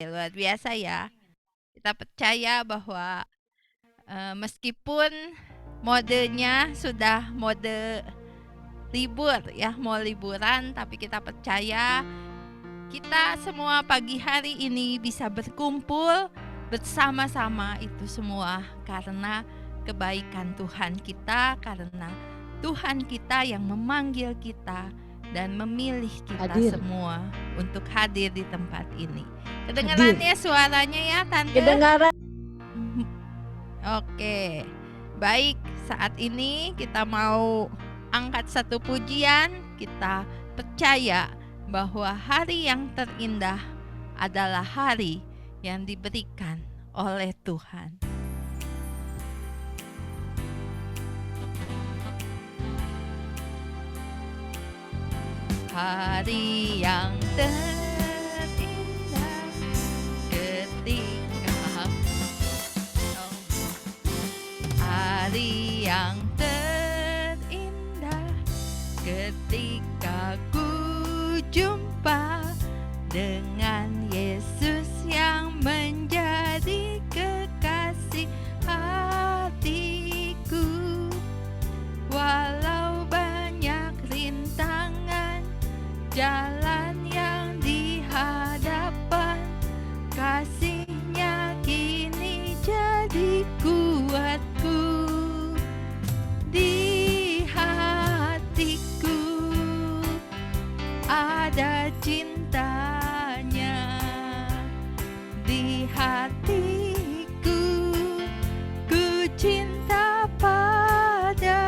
Luar biasa ya. Kita percaya bahwa meskipun modenya sudah mode libur ya, mau liburan, tapi kita percaya kita semua pagi hari ini bisa berkumpul bersama-sama, itu semua karena kebaikan Tuhan kita, karena Tuhan kita yang memanggil kita dan memilih kita semua untuk hadir di tempat ini. Kedengarannya suaranya ya Tante? Kedengaran. Oke, baik, saat ini kita mau angkat satu pujian. Kita percaya bahwa hari yang terindah adalah hari yang diberikan oleh Tuhan. Hari yang terindah ketika hari yang terindah ketika ku jumpa dengan Yesus yang menjadi kekasih hatiku. Walau banyak rintangan jalan yang di hadapan, kasih-Nya kini jadi kuatku. Di hatiku ada cintanya, di hatiku ku cinta padanya.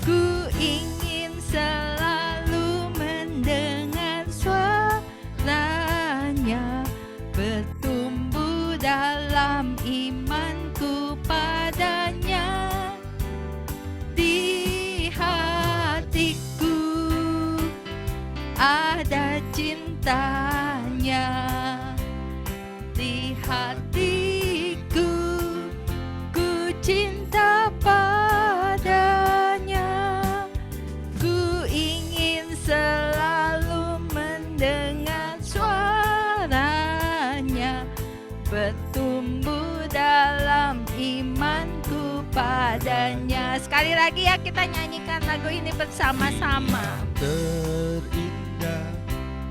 Ku ingin selalu mendengar suaranya, bertumbuh dalam imanku padanya. Di hatiku ada cintanya, di hatiku ku cinta padanya. Ku ingin selalu mendengar suaranya, bertumbuh dalam imanku padanya. Sekali lagi ya, kita nyanyikan lagu ini bersama-sama. Terindah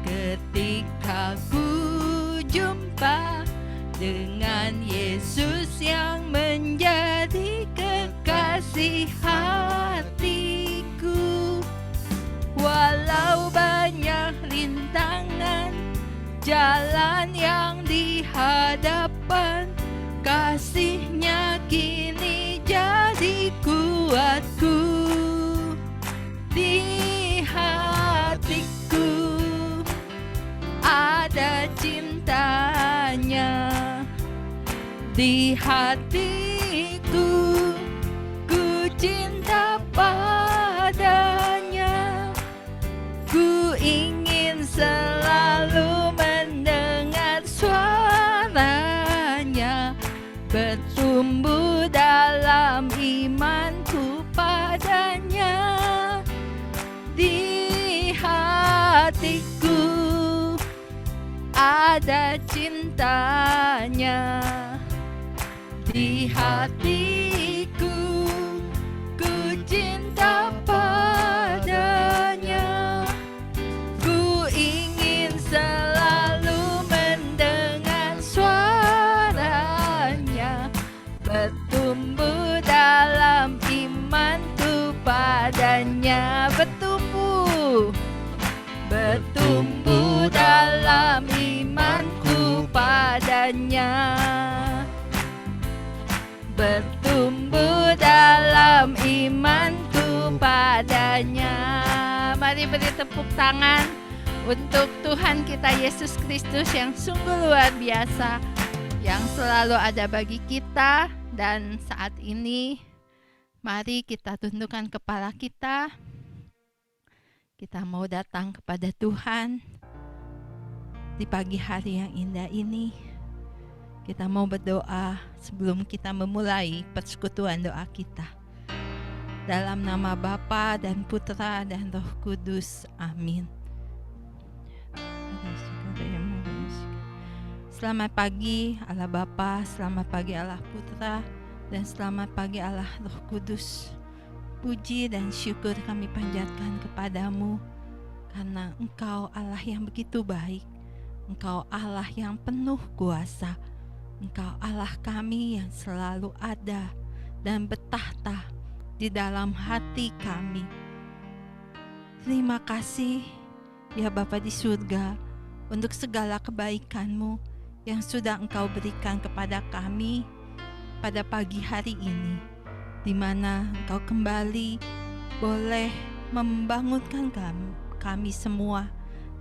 ketika ku jumpa dengan Yesus yang menjadi kekasih hatiku. Walau banyak rintangan jalan yang di hadapan, kasih-Nya kini jadi kuatku. Di hatiku ada cintanya, di hatiku ku cinta padanya. Ku ingin selalu mendengar suaranya, bertumbuh dalam imanku padanya. Di hatiku ada cintanya, di hatiku ku cinta padanya. Ku ingin selalu mendengar suaranya, bertumbuh dalam imanku padanya. Bertumbuh dalam imanku padanya, bertumbuh dalam imanku padanya. Mari beri tepuk tangan untuk Tuhan kita Yesus Kristus yang sungguh luar biasa, yang selalu ada bagi kita. Dan saat ini mari kita tundukkan kepala kita. Kita mau datang kepada Tuhan di pagi hari yang indah ini. Kita mau berdoa sebelum kita memulai persekutuan doa kita. Dalam nama Bapa dan Putra dan Roh Kudus. Amin. Selamat pagi Allah Bapa, selamat pagi Allah Putra, dan selamat pagi Allah Roh Kudus. Puji dan syukur kami panjatkan kepadamu, karena Engkau Allah yang begitu baik. Engkau Allah yang penuh kuasa. Engkau Allah kami yang selalu ada dan bertahta di dalam hati kami. Terima kasih ya Bapa di surga untuk segala kebaikan-Mu yang sudah Engkau berikan kepada kami pada pagi hari ini, di mana Engkau kembali boleh membangunkan kami semua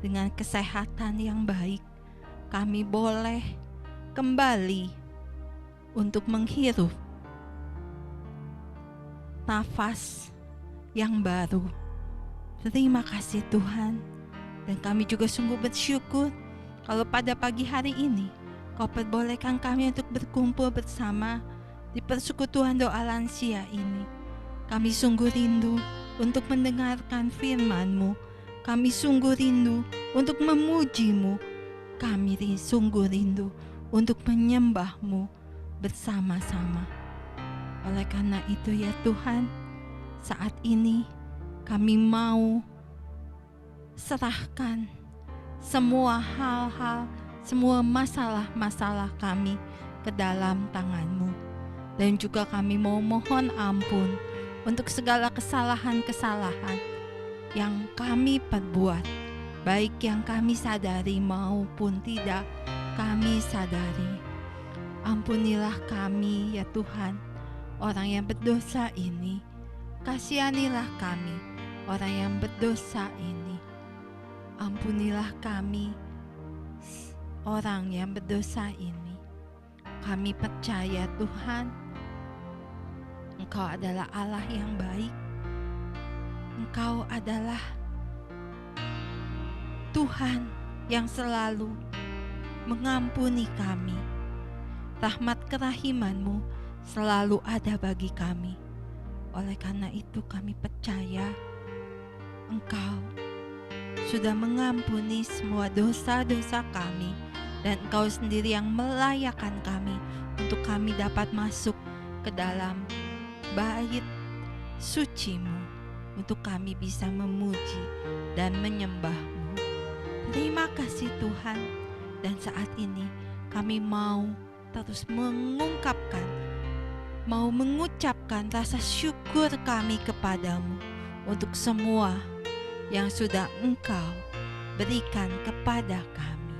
dengan kesehatan yang baik. Kami boleh kembali untuk menghirup nafas yang baru. Terima kasih Tuhan, dan kami juga sungguh bersyukur kalau pada pagi hari ini Kau perbolehkan kami untuk berkumpul bersama di persekutuan doa lansia ini. Kami sungguh rindu untuk mendengarkan firman-Mu. Kami sungguh rindu untuk memuji-Mu. Kami sungguh rindu untuk menyembah-Mu bersama-sama. Oleh karena itu ya Tuhan, saat ini kami mau serahkan semua hal-hal, semua masalah-masalah kami ke dalam tangan-Mu. Dan juga kami mau mohon ampun untuk segala kesalahan-kesalahan yang kami perbuat, baik yang kami sadari maupun tidak kami sadari. Ampunilah kami ya Tuhan, orang yang berdosa ini. Kasihanilah kami, orang yang berdosa ini. Ampunilah kami, orang yang berdosa ini. Kami percaya Tuhan, Engkau adalah Allah yang baik. Engkau adalah Tuhan yang selalu mengampuni kami. Rahmat kerahiman-Mu selalu ada bagi kami. Oleh karena itu kami percaya Engkau sudah mengampuni semua dosa-dosa kami, dan Engkau sendiri yang melayakkan kami untuk kami dapat masuk ke dalam bait suci-Mu, untuk kami bisa memuji dan menyembah-Mu. Terima kasih Tuhan, dan saat ini kami mau terus mengucapkan rasa syukur kami kepadamu untuk semua yang sudah Engkau berikan kepada kami.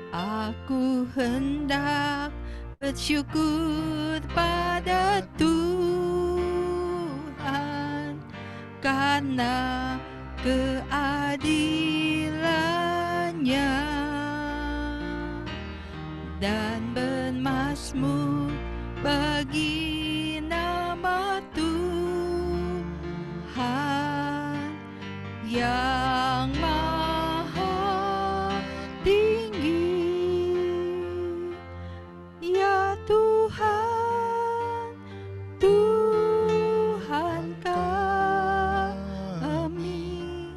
Aku hendak bersyukur pada Tuhan karena keadilan-Nya, dan bermazmur bagi nama Tuhan yang maha tinggi. Ya Tuhan, Tuhan kami,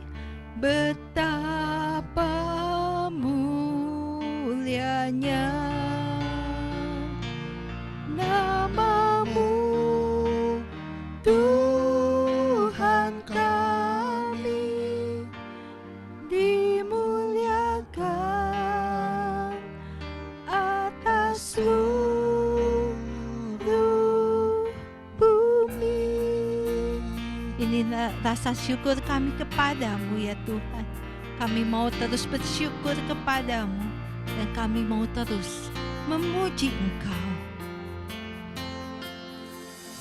betapa mulianya nama-Mu, Tuhan kami, dimuliakan atas seluruh bumi. Inilah rasa syukur kami kepadamu ya Tuhan. Kami mau terus bersyukur kepadamu, dan kami mau terus memuji Engkau.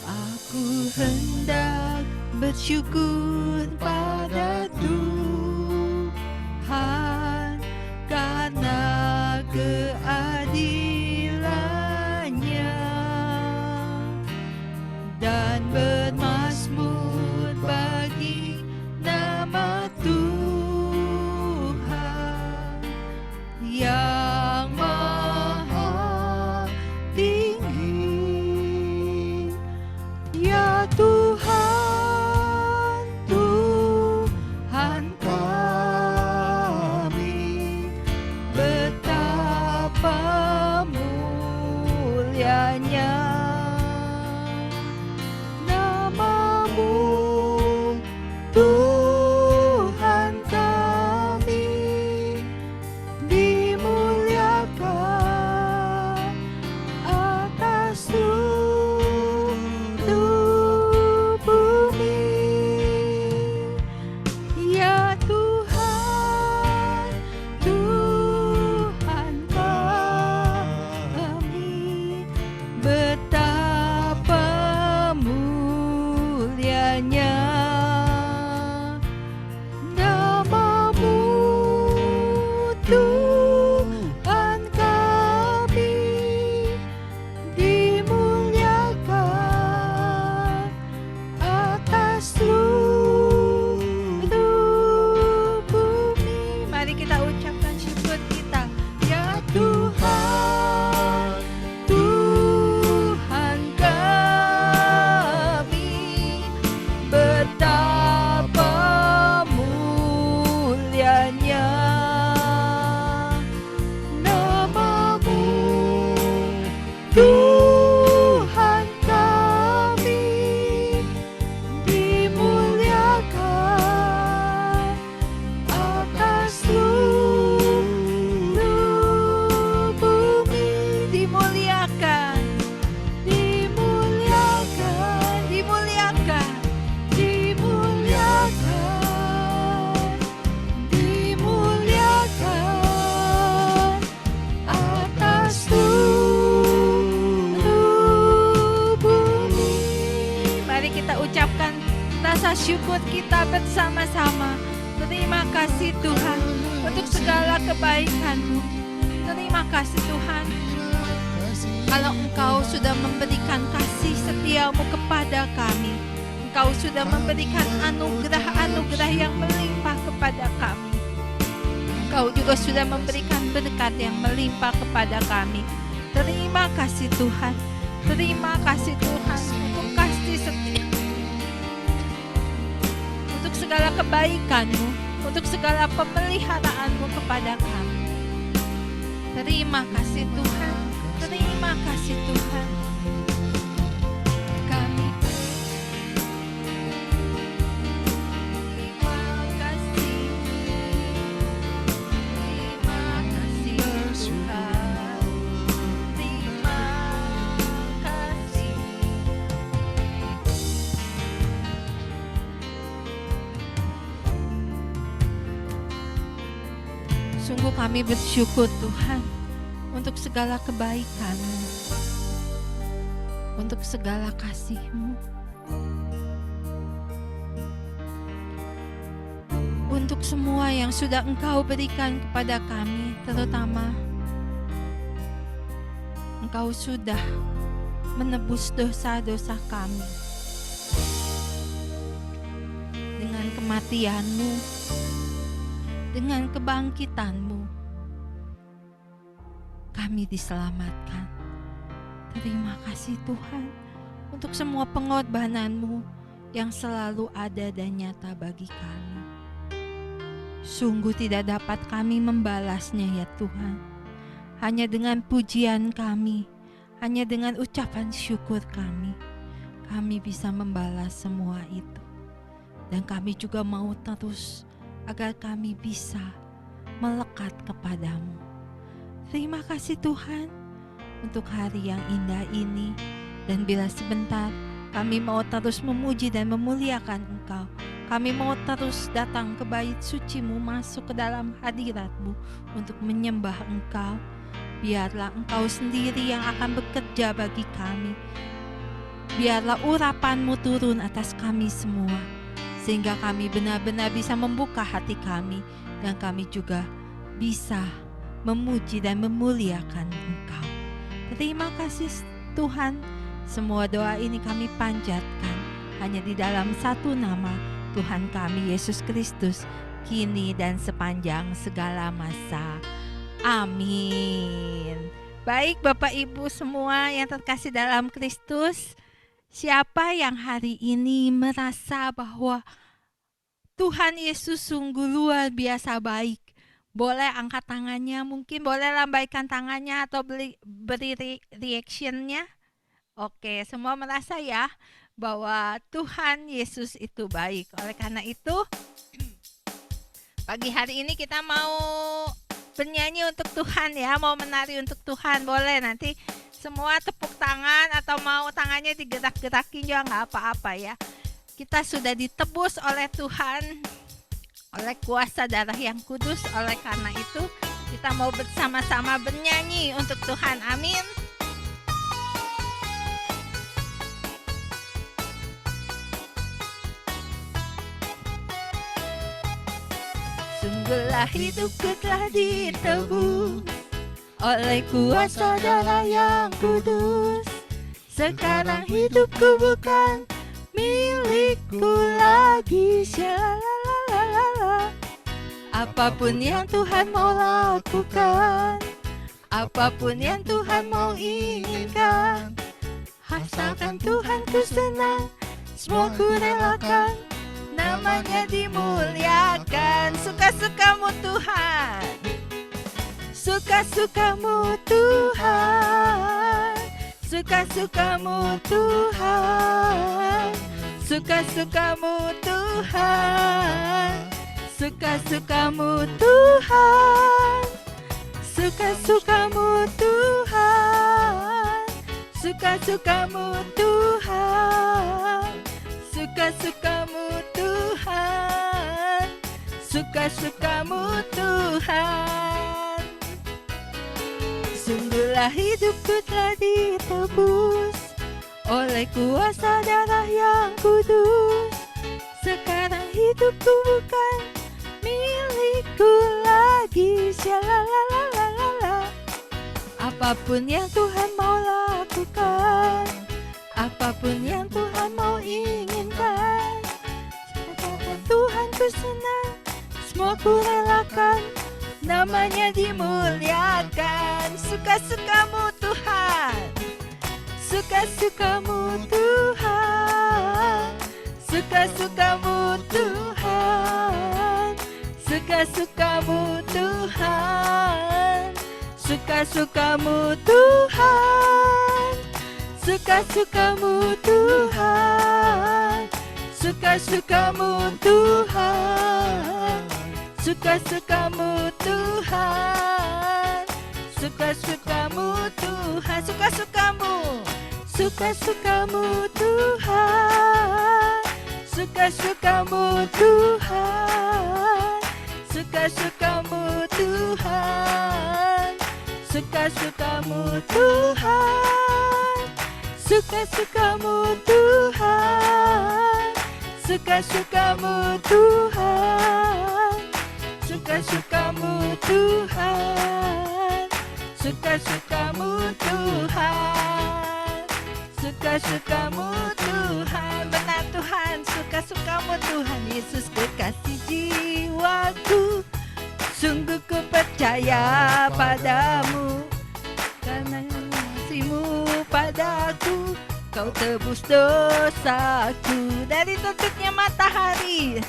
Aku hendak bersyukur pada Tuhan karena keadilan-Nya, dan bermazmur bagi nama Tuhan yang maha tinggi. mulianya nama-Mu, Tuhan kami, dimuliakan atas seluruh bumi. Ya Tuhan, Tuhan kami, betapa mulianya nama-Mu, Tuhan kami, dimuliakan atas seluruh bumi. Mari kita ucapkan syukur kita. Ya Tuhan, Tuhan kami, betapa mulianya nama-Mu, Tuhan kami, dimuliakan atas seluruh bumi. Dimuliakan, dimuliakan, dimuliakan, dimuliakan, dimuliakan atas seluruh bumi. Mari kita ucapkan rasa syukur kita bersama-sama. Terima kasih Tuhan untuk segala kebaikan-Mu. Terima kasih Tuhan, kalau Engkau sudah memberikan kasih setia-Mu kepada kami. Engkau sudah memberikan anugerah-anugerah yang melimpah kepada kami. Engkau juga sudah memberikan berkat yang melimpah kepada kami. Terima kasih Tuhan. Terima kasih Tuhan untuk kasih setia, untuk segala kebaikan-Mu, untuk segala pemeliharaan-Mu kepada kami. Terima kasih Tuhan. Terima kasih Tuhan. Kami terima kasih. Terima kasih Tuhan. Terima kasih. Sungguh kami bersyukur Tuhan untuk segala kebaikan-Mu, untuk segala kasih-Mu, untuk semua yang sudah Engkau berikan kepada kami. Terutama Engkau sudah menebus dosa-dosa kami dengan kematian-Mu, dengan kebangkitan-Mu. Kami diselamatkan. Terima kasih Tuhan untuk semua pengorbanan-Mu yang selalu ada dan nyata bagi kami. Sungguh tidak dapat kami membalasnya ya Tuhan. Hanya dengan pujian kami, hanya dengan ucapan syukur kami bisa membalas semua itu. Dan kami juga mau terus agar kami bisa melekat kepadamu. Terima kasih Tuhan untuk hari yang indah ini. Dan bila sebentar kami mau terus memuji dan memuliakan Engkau, kami mau terus datang ke bait suci-Mu, masuk ke dalam hadirat-Mu untuk menyembah Engkau. Biarlah Engkau sendiri yang akan bekerja bagi kami. Biarlah urapan-Mu turun atas kami semua, sehingga kami benar-benar bisa membuka hati kami, dan kami juga bisa memuji dan memuliakan Engkau. Terima kasih Tuhan. Semua doa ini kami panjatkan hanya di dalam satu nama, Tuhan kami Yesus Kristus, kini dan sepanjang segala masa. Amin. Baik Bapak Ibu semua yang terkasih dalam Kristus, siapa yang hari ini merasa bahwa Tuhan Yesus sungguh luar biasa baik, Boleh angkat tangannya, mungkin boleh lambaikan tangannya atau beri reactionnya. Oke, semua merasa ya bahwa Tuhan Yesus itu baik. Oleh karena itu, pagi hari ini kita mau bernyanyi untuk Tuhan ya, mau menari untuk Tuhan. Boleh nanti semua tepuk tangan atau mau tangannya digerak-gerakin juga nggak apa-apa ya. Kita sudah ditebus oleh Tuhan, oleh kuasa darah yang kudus. Oleh karena itu kita mau bersama-sama bernyanyi untuk Tuhan. Amin. Sungguhlah hidupku telah ditebus oleh kuasa darah yang kudus. Sekarang hidupku bukan milikku lagi. Syalalala. Apapun yang Tuhan mau lakukan, apapun yang Tuhan mau inginkan, asalkan Tuhan ku senang, semua ku relakan, namanya dimuliakan. Suka-sukamu Tuhan, suka-sukamu Tuhan, suka-sukamu Tuhan, suka-sukamu Tuhan, suka-sukamu Tuhan, suka-sukamu Tuhan, suka-sukamu Tuhan, suka-sukamu Tuhan, suka-sukamu Tuhan. Sungguhlah hidupku telah ditebus oleh kuasa darah yang kudus. Sekarang hidupku bukan milikku lagi. Syalalala. Apapun yang Tuhan mau lakukan, apapun yang Tuhan mau inginkan, asalkan Tuhan ku senang, semua ku relakan, namanya dimuliakan. Suka-sukamu Tuhan, suka-sukamu Tuhan, suka-sukamu Tuhan, suka-sukamu Tuhan, suka-sukamu Tuhan, suka-sukamu Tuhan, suka-sukamu Tuhan, suka-sukamu Tuhan, suka-sukamu Tuhan, suka-sukamu, suka-sukamu Tuhan, suka-sukamu Tuhan, suka-sukamu Tuhan, suka-sukamu Tuhan, suka-sukamu Tuhan, suka-sukamu Tuhan, suka-sukamu Tuhan, suka-sukamu Tuhan, suka-sukamu Tuhan. Benar Tuhan, suka-sukamu Tuhan. Yesus kekasih jiwaku, sungguh ku percaya padamu, karena kasih-Mu padaku, Kau tebus dosaku. Dari terbitnya matahari,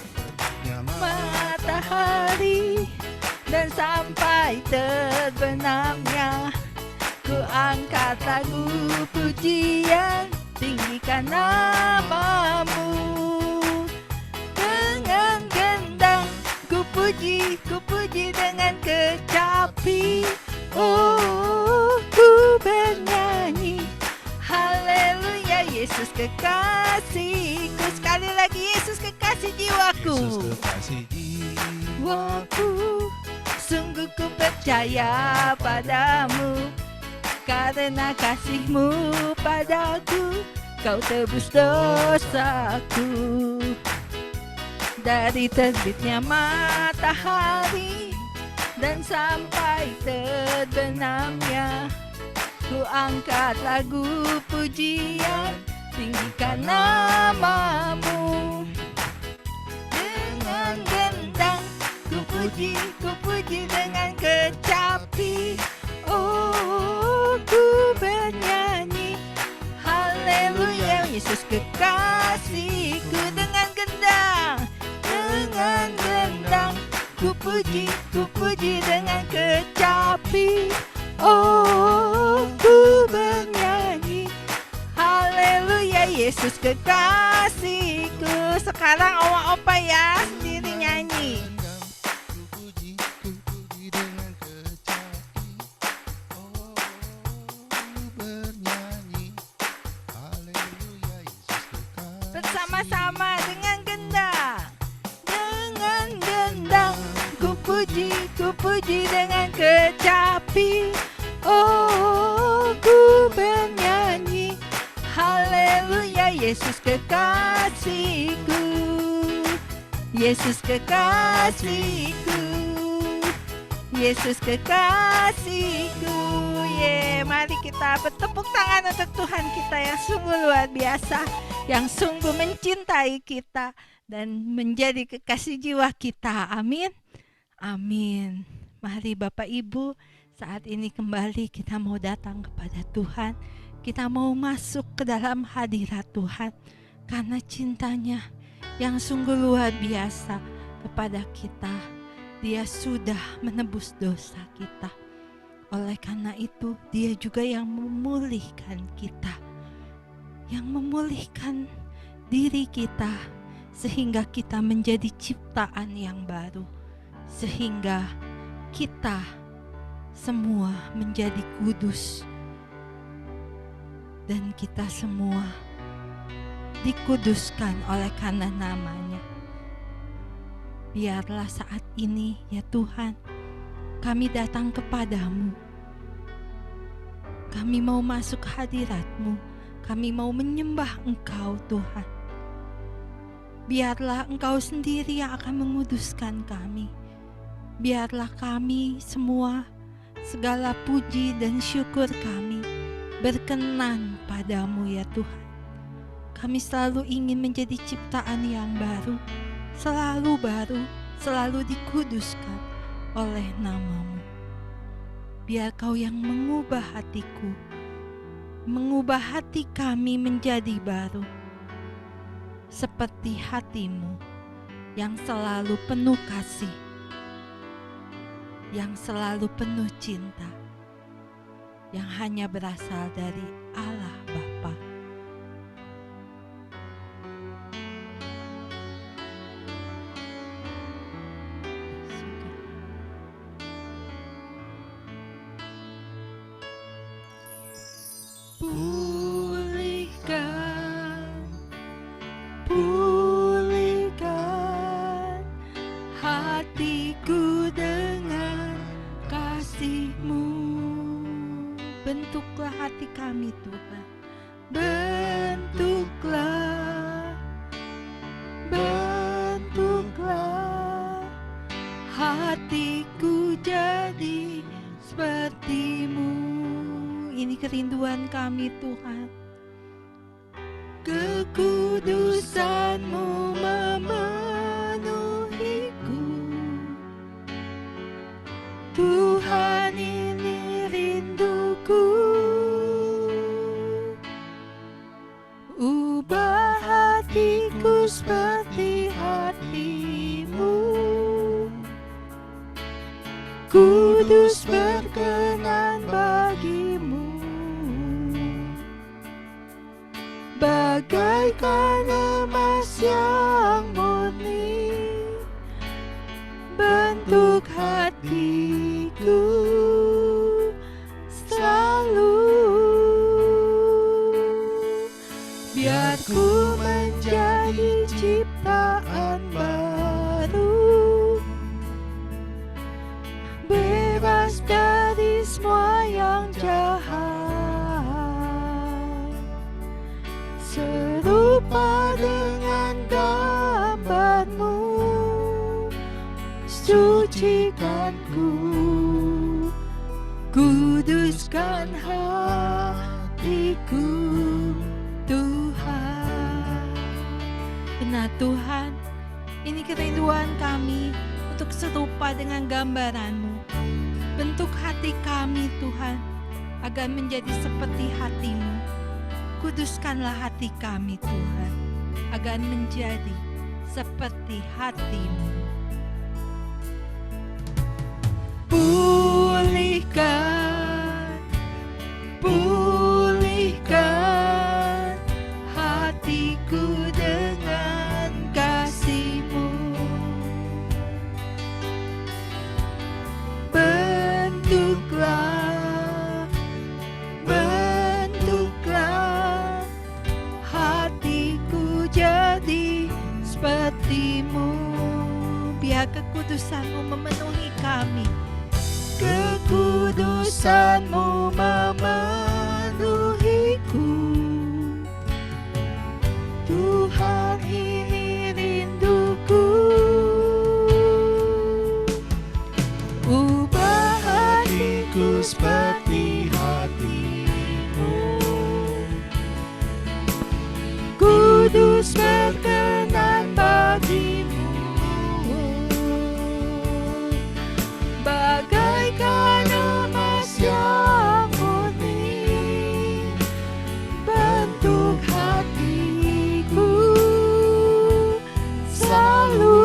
matahari, dan sampai terbenamnya, ku angkat lagu pujian, tinggikan nama-Mu. Dengan gendang ku puji dengan kecapi. Oh, ku bernyanyi haleluya. Yesus kekasihku. Sekali lagi, Yesus kekasih jiwaku. Yesus kekasih Jiwaku, sungguh ku percaya padamu, karena kasih-Mu padaku, Kau tebus dosaku. Dari terbitnya matahari dan sampai terbenamnya, ku angkat lagu pujian, tinggikan nama-Mu. Dengan gendang ku puji dengan kecapi. Oh, ku bernyanyi haleluya. Yesus kekasihku. Dengan gendang ku puji dengan kecapi. Oh, ku bernyanyi, haleluya, Yesus kekasihku. Sekarang opa ya sendiri nyanyi. Bersama-sama dengan gendang. Dengan gendang ku puji dengan kecapi. Oh, ku bernyanyi, haleluya, Yesus kekasihku. Yesus kekasihku. Yesus kekasihku. Mari kita bertepuk tangan untuk Tuhan kita yang sungguh luar biasa, yang sungguh mencintai kita dan menjadi kekasih jiwa kita. Amin. Amin. Mari Bapak Ibu, saat ini kembali kita mau datang kepada Tuhan. Kita mau masuk ke dalam hadirat Tuhan karena cintanya yang sungguh luar biasa kepada kita. Dia sudah menebus dosa kita. Oleh karena itu, Dia juga yang memulihkan kita, yang memulihkan diri kita, sehingga kita menjadi ciptaan yang baru, sehingga kita semua menjadi kudus, dan kita semua dikuduskan oleh karena nama-Nya. Biarlah saat ini ya Tuhan, kami datang kepadamu. Kami mau masuk hadirat-Mu. Kami mau menyembah Engkau Tuhan. Biarlah Engkau sendiri yang akan menguduskan kami. Biarlah kami semua, segala puji dan syukur kami berkenan padamu ya Tuhan. Kami selalu ingin menjadi ciptaan yang baru, selalu dikuduskan oleh nama-Mu. Biar Kau yang mengubah hatiku, mengubah hati kami menjadi baru, seperti hati-Mu yang selalu penuh kasih, yang selalu penuh cinta, yang hanya berasal dari Allah Bapa. Pulihkan hatiku dengan kasih-Mu. Bentuklah hati kami Tuhan. Bentuklah hatiku jadi seperti-Mu. Ini kerinduan kami Tuhan. Kekudusan-Mu memenuhiku. Tuhan, ini rinduku. Ubah hatiku seperti hati-Mu. Kudus berkenan bagi-Mu. Bagaikan emas yang murni, bentuk hatiku selalu. Biar ku menjadi ciptaan baru, bebas dari semua yang jahat. Serupa dengan gambar-Mu, sucikanku, kuduskan hatiku, Tuhan. Benar Tuhan, ini kerinduan kami untuk serupa dengan gambaran-Mu. Bentuk hati kami Tuhan, agar menjadi seperti hati-Mu. Kuduskanlah hati kami Tuhan, agar menjadi seperti hati-Mu. Pulihkan, pulihkan hatiku dengan kasih-Mu. Bentuklah, bentuklah hatiku jadi seperti-Mu. Biar kekudusan-Mu memenuhi kami. Kekudusan-Mu memenuhiku. Tuhan, ini rinduku. Ubah hatiku seperti hati-Mu. Kudus berkenan bagi-Mu. Bagaikan emas yang murni, bentuk hatiku selalu.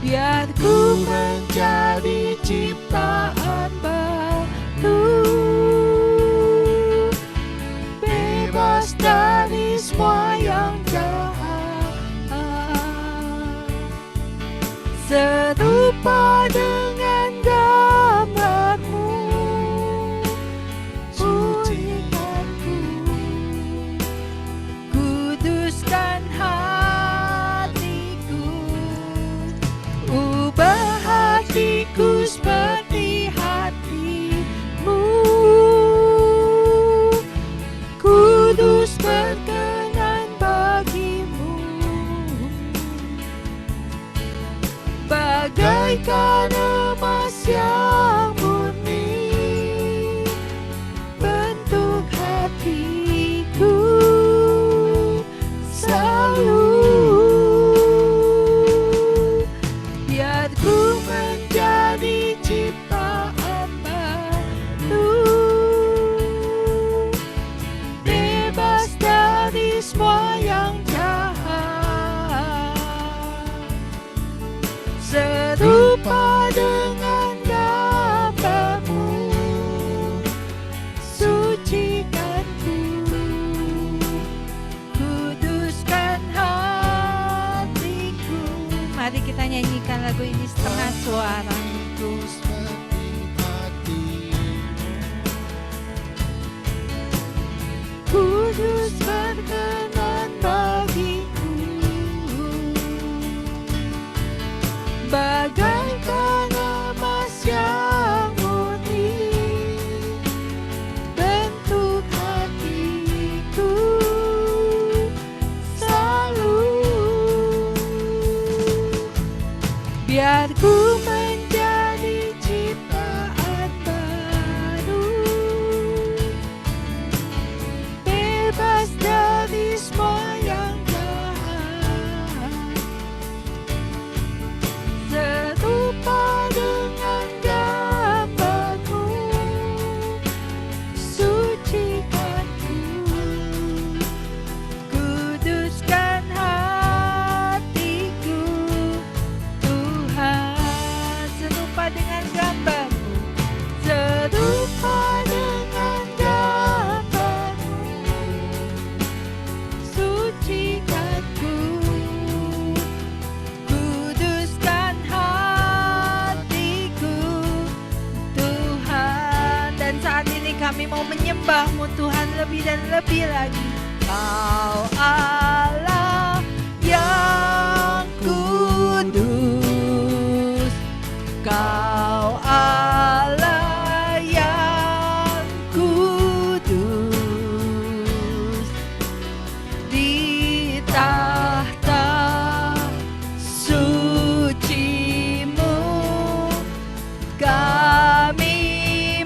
Biar ku menjadi ciptaan baru, bebas dari semua yang jahat. Serupa dengan gambar-Mu, sucikanku. Kuduskan hatiku. Ubah hatiku seperti hati-Mu. Kudus berkenan bagi-Mu. Bagaikan emas yang murni, bentuk hatiku selalu. Biar ku menjadi ciptaan baru, bebas dari semua yang jahat. Serupa dengan gambar-Mu, sucikanku. Kuduskan hatiku. Mari kita nyanyikan lagu ini setengah suara. Kudus berkenan bagiku. Bagaikan emas yang murni, bentuk hatiku selalu. Biar ku menjadi ciptaan baru, bebas dari semua yang jahat. Serupa dengan gambar-Mu, sucikanku. Kuduskan hatiku, Tuhan. Serupa dengan gambar-Mu, serupa dengan gambar-Mu, sucikanku. Kuduskan hatiku, Tuhan. Dan saat ini kami mau menyembah-Mu, Tuhan, lebih dan lebih lagi. Kau Allah yang kudus, Kau Allah yang kudus. Di tahta suci-Mu kami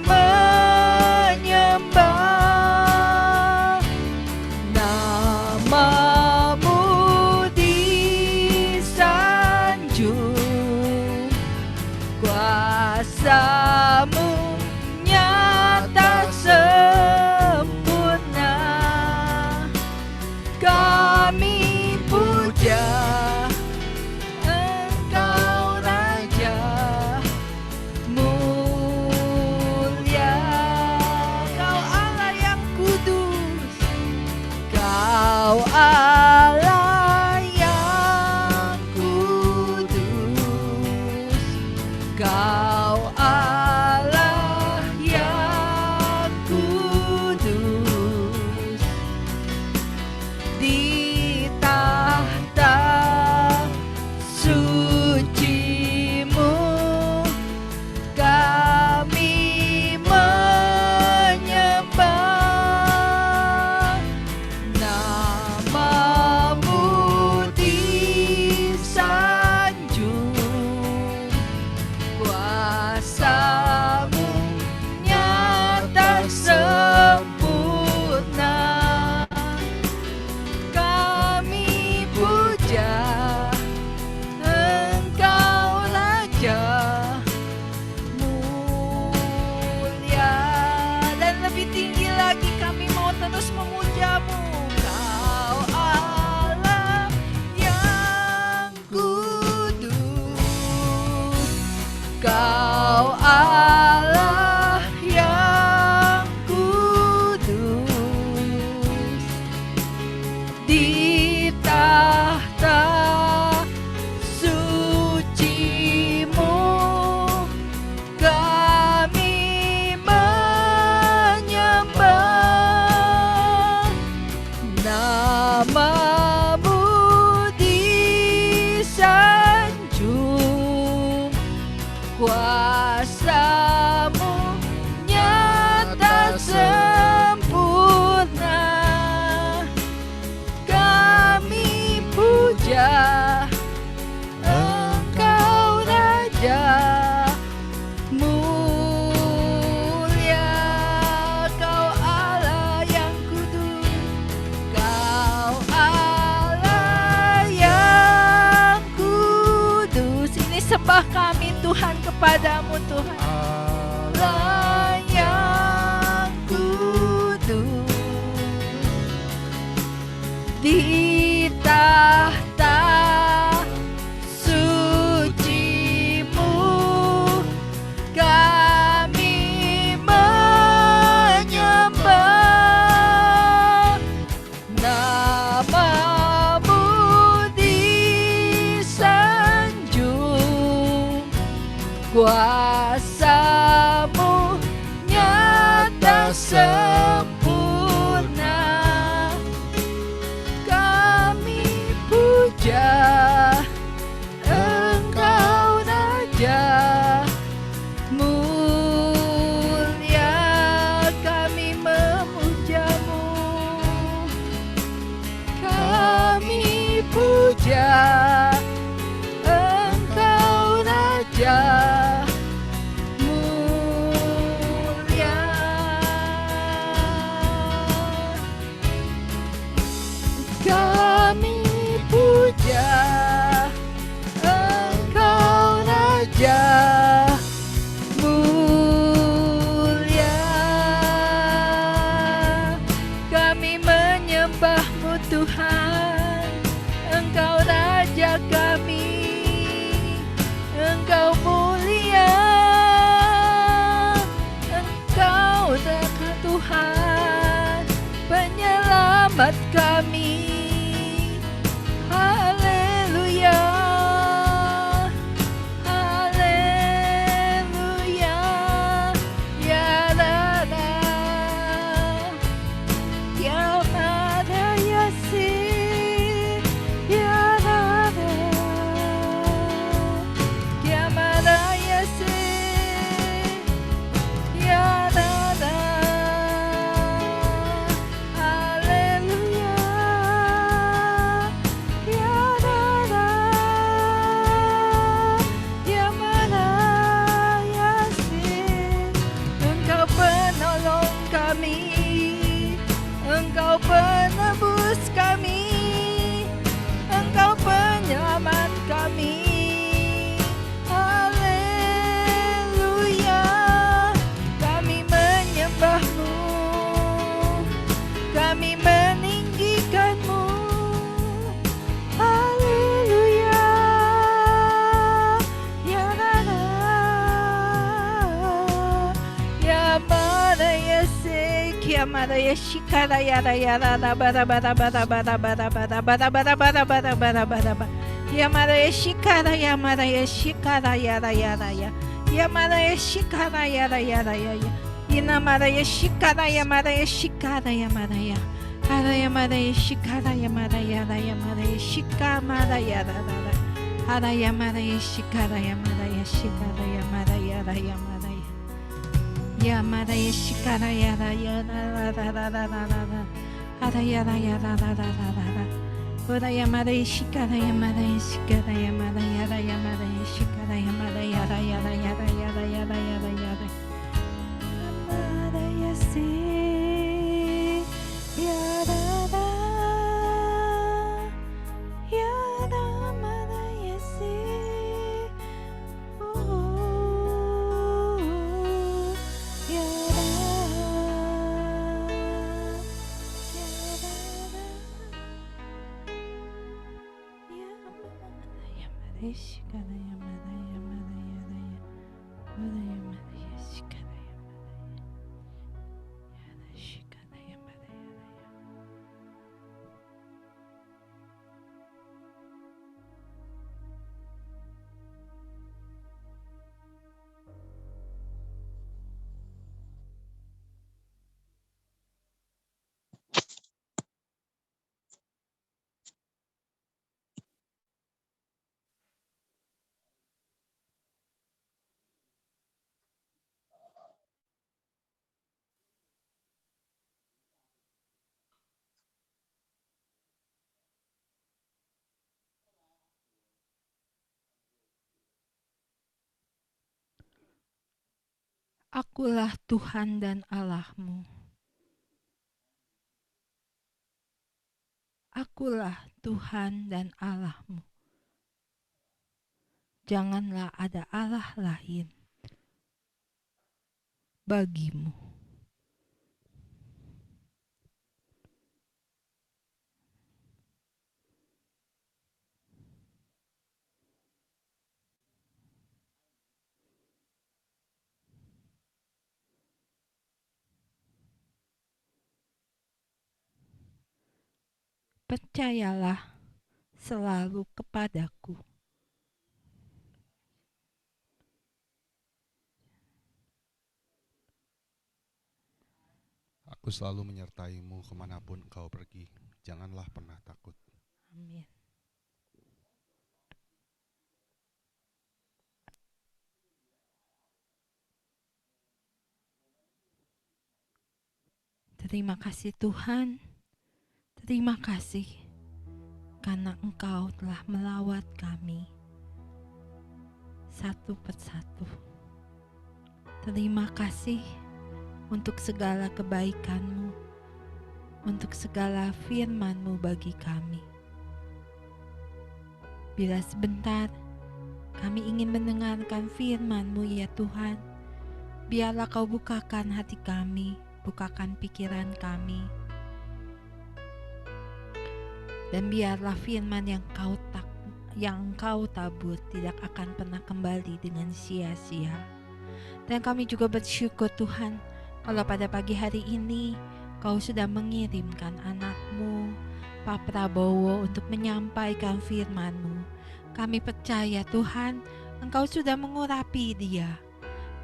menyembah. Nama terus memujamu. Kau Allah yang kudus, Kau Allah yang kudus, di tahta suci-Mu kami menyembah, nama-Mu disanjung, kuasa-Mu nyata sempurna. Kami puja Engkau Raja, mulia Kau Allah yang kudus, Kau Allah yang kudus. Ini sembah kami Tuhan kepadamu Tuhan. Allah yang kudus, di tahta suci-Mu kami menyembah, nama-Mu disanjung, kuasa-Mu nyata sempurna. Kami puja Engkau Raja, mulia kami memuja-Mu. Kami puja Engkau Raja, mulia. Kami puja Engkau Raja, mulia. Kami menyembah-Mu Tuhan, Engkau Raja kami, Engkau mulia, Engkau dekat Tuhan, penyelamat kami. Haleluya, haleluya, ya Rana, ya Mada Yasi, ya Rana, ya Mada Yasi, ya Rana. Haleluya, ya Rana, ya Mada Yasi. Engkau penolong kami, Engkau penebus kami, Engkau penyelamat kami. Haleluya, kami menyembah-Mu, kami meninggikan-Mu. Haleluya, ya Rana, ya Mada Yesi, ya Mada Yeshikara, ya Rana, bara bara bara bara bara bara bara bara bara bara bara bara bara. Ya Mada Yeshikara, ya Mada Yeshikara, ya Rana, ya ya Mada Yeshikara, ya Rana, ya Ina Mada Yeshikara, ya Mada Yeshikara, ya Mada ya. Hara ya Mada Yeshikara, ya Mada ya Ra, ya Mada Yeshika, Mada ya Ra Ra Ra. Hara ya Mada Yeshikara, ya Mada Yeshikara, ya Mada ya Ra, ya Mada ya. Ya Mada Yeshikara, ya Ra, ya Ra Ra Ra Ra Ra Ra Ra. Hara ya Ra, ya Ra Ra Ra Ra Ra Ra. Ora ya Mada Yeshikara, ya Mada Yeshikara, ya Mada ya Ra, ya Mada Yeshikara, ya Mada ya Ra, ya Ra, ya Ra, ya Ra, ya Ra, ya Ra, ya Ra. Mada Yesi, ya Ra Ra, ya Ra, Mada Yesi. Ya Ra. Akulah Tuhan dan Allahmu. Akulah Tuhan dan Allahmu. Janganlah ada Allah lain bagimu. Percayalah selalu kepadaku. Aku selalu menyertaimu kemanapun engkau pergi. Janganlah pernah takut. Amin. Terima kasih Tuhan. Terima kasih karena Engkau telah melawat kami satu persatu. Terima kasih untuk segala kebaikan-Mu, untuk segala firman-Mu bagi kami. Bila sebentar kami ingin mendengarkan firman-Mu ya Tuhan, biarlah Kau bukakan hati kami, bukakan pikiran kami, dan biarlah firman yang Engkau tabur tidak akan pernah kembali dengan sia-sia. Dan kami juga bersyukur Tuhan, kalau pada pagi hari ini Kau sudah mengirimkan anak-Mu, Pak Prabowo, untuk menyampaikan firman-Mu. Kami percaya Tuhan, Engkau sudah mengurapi dia.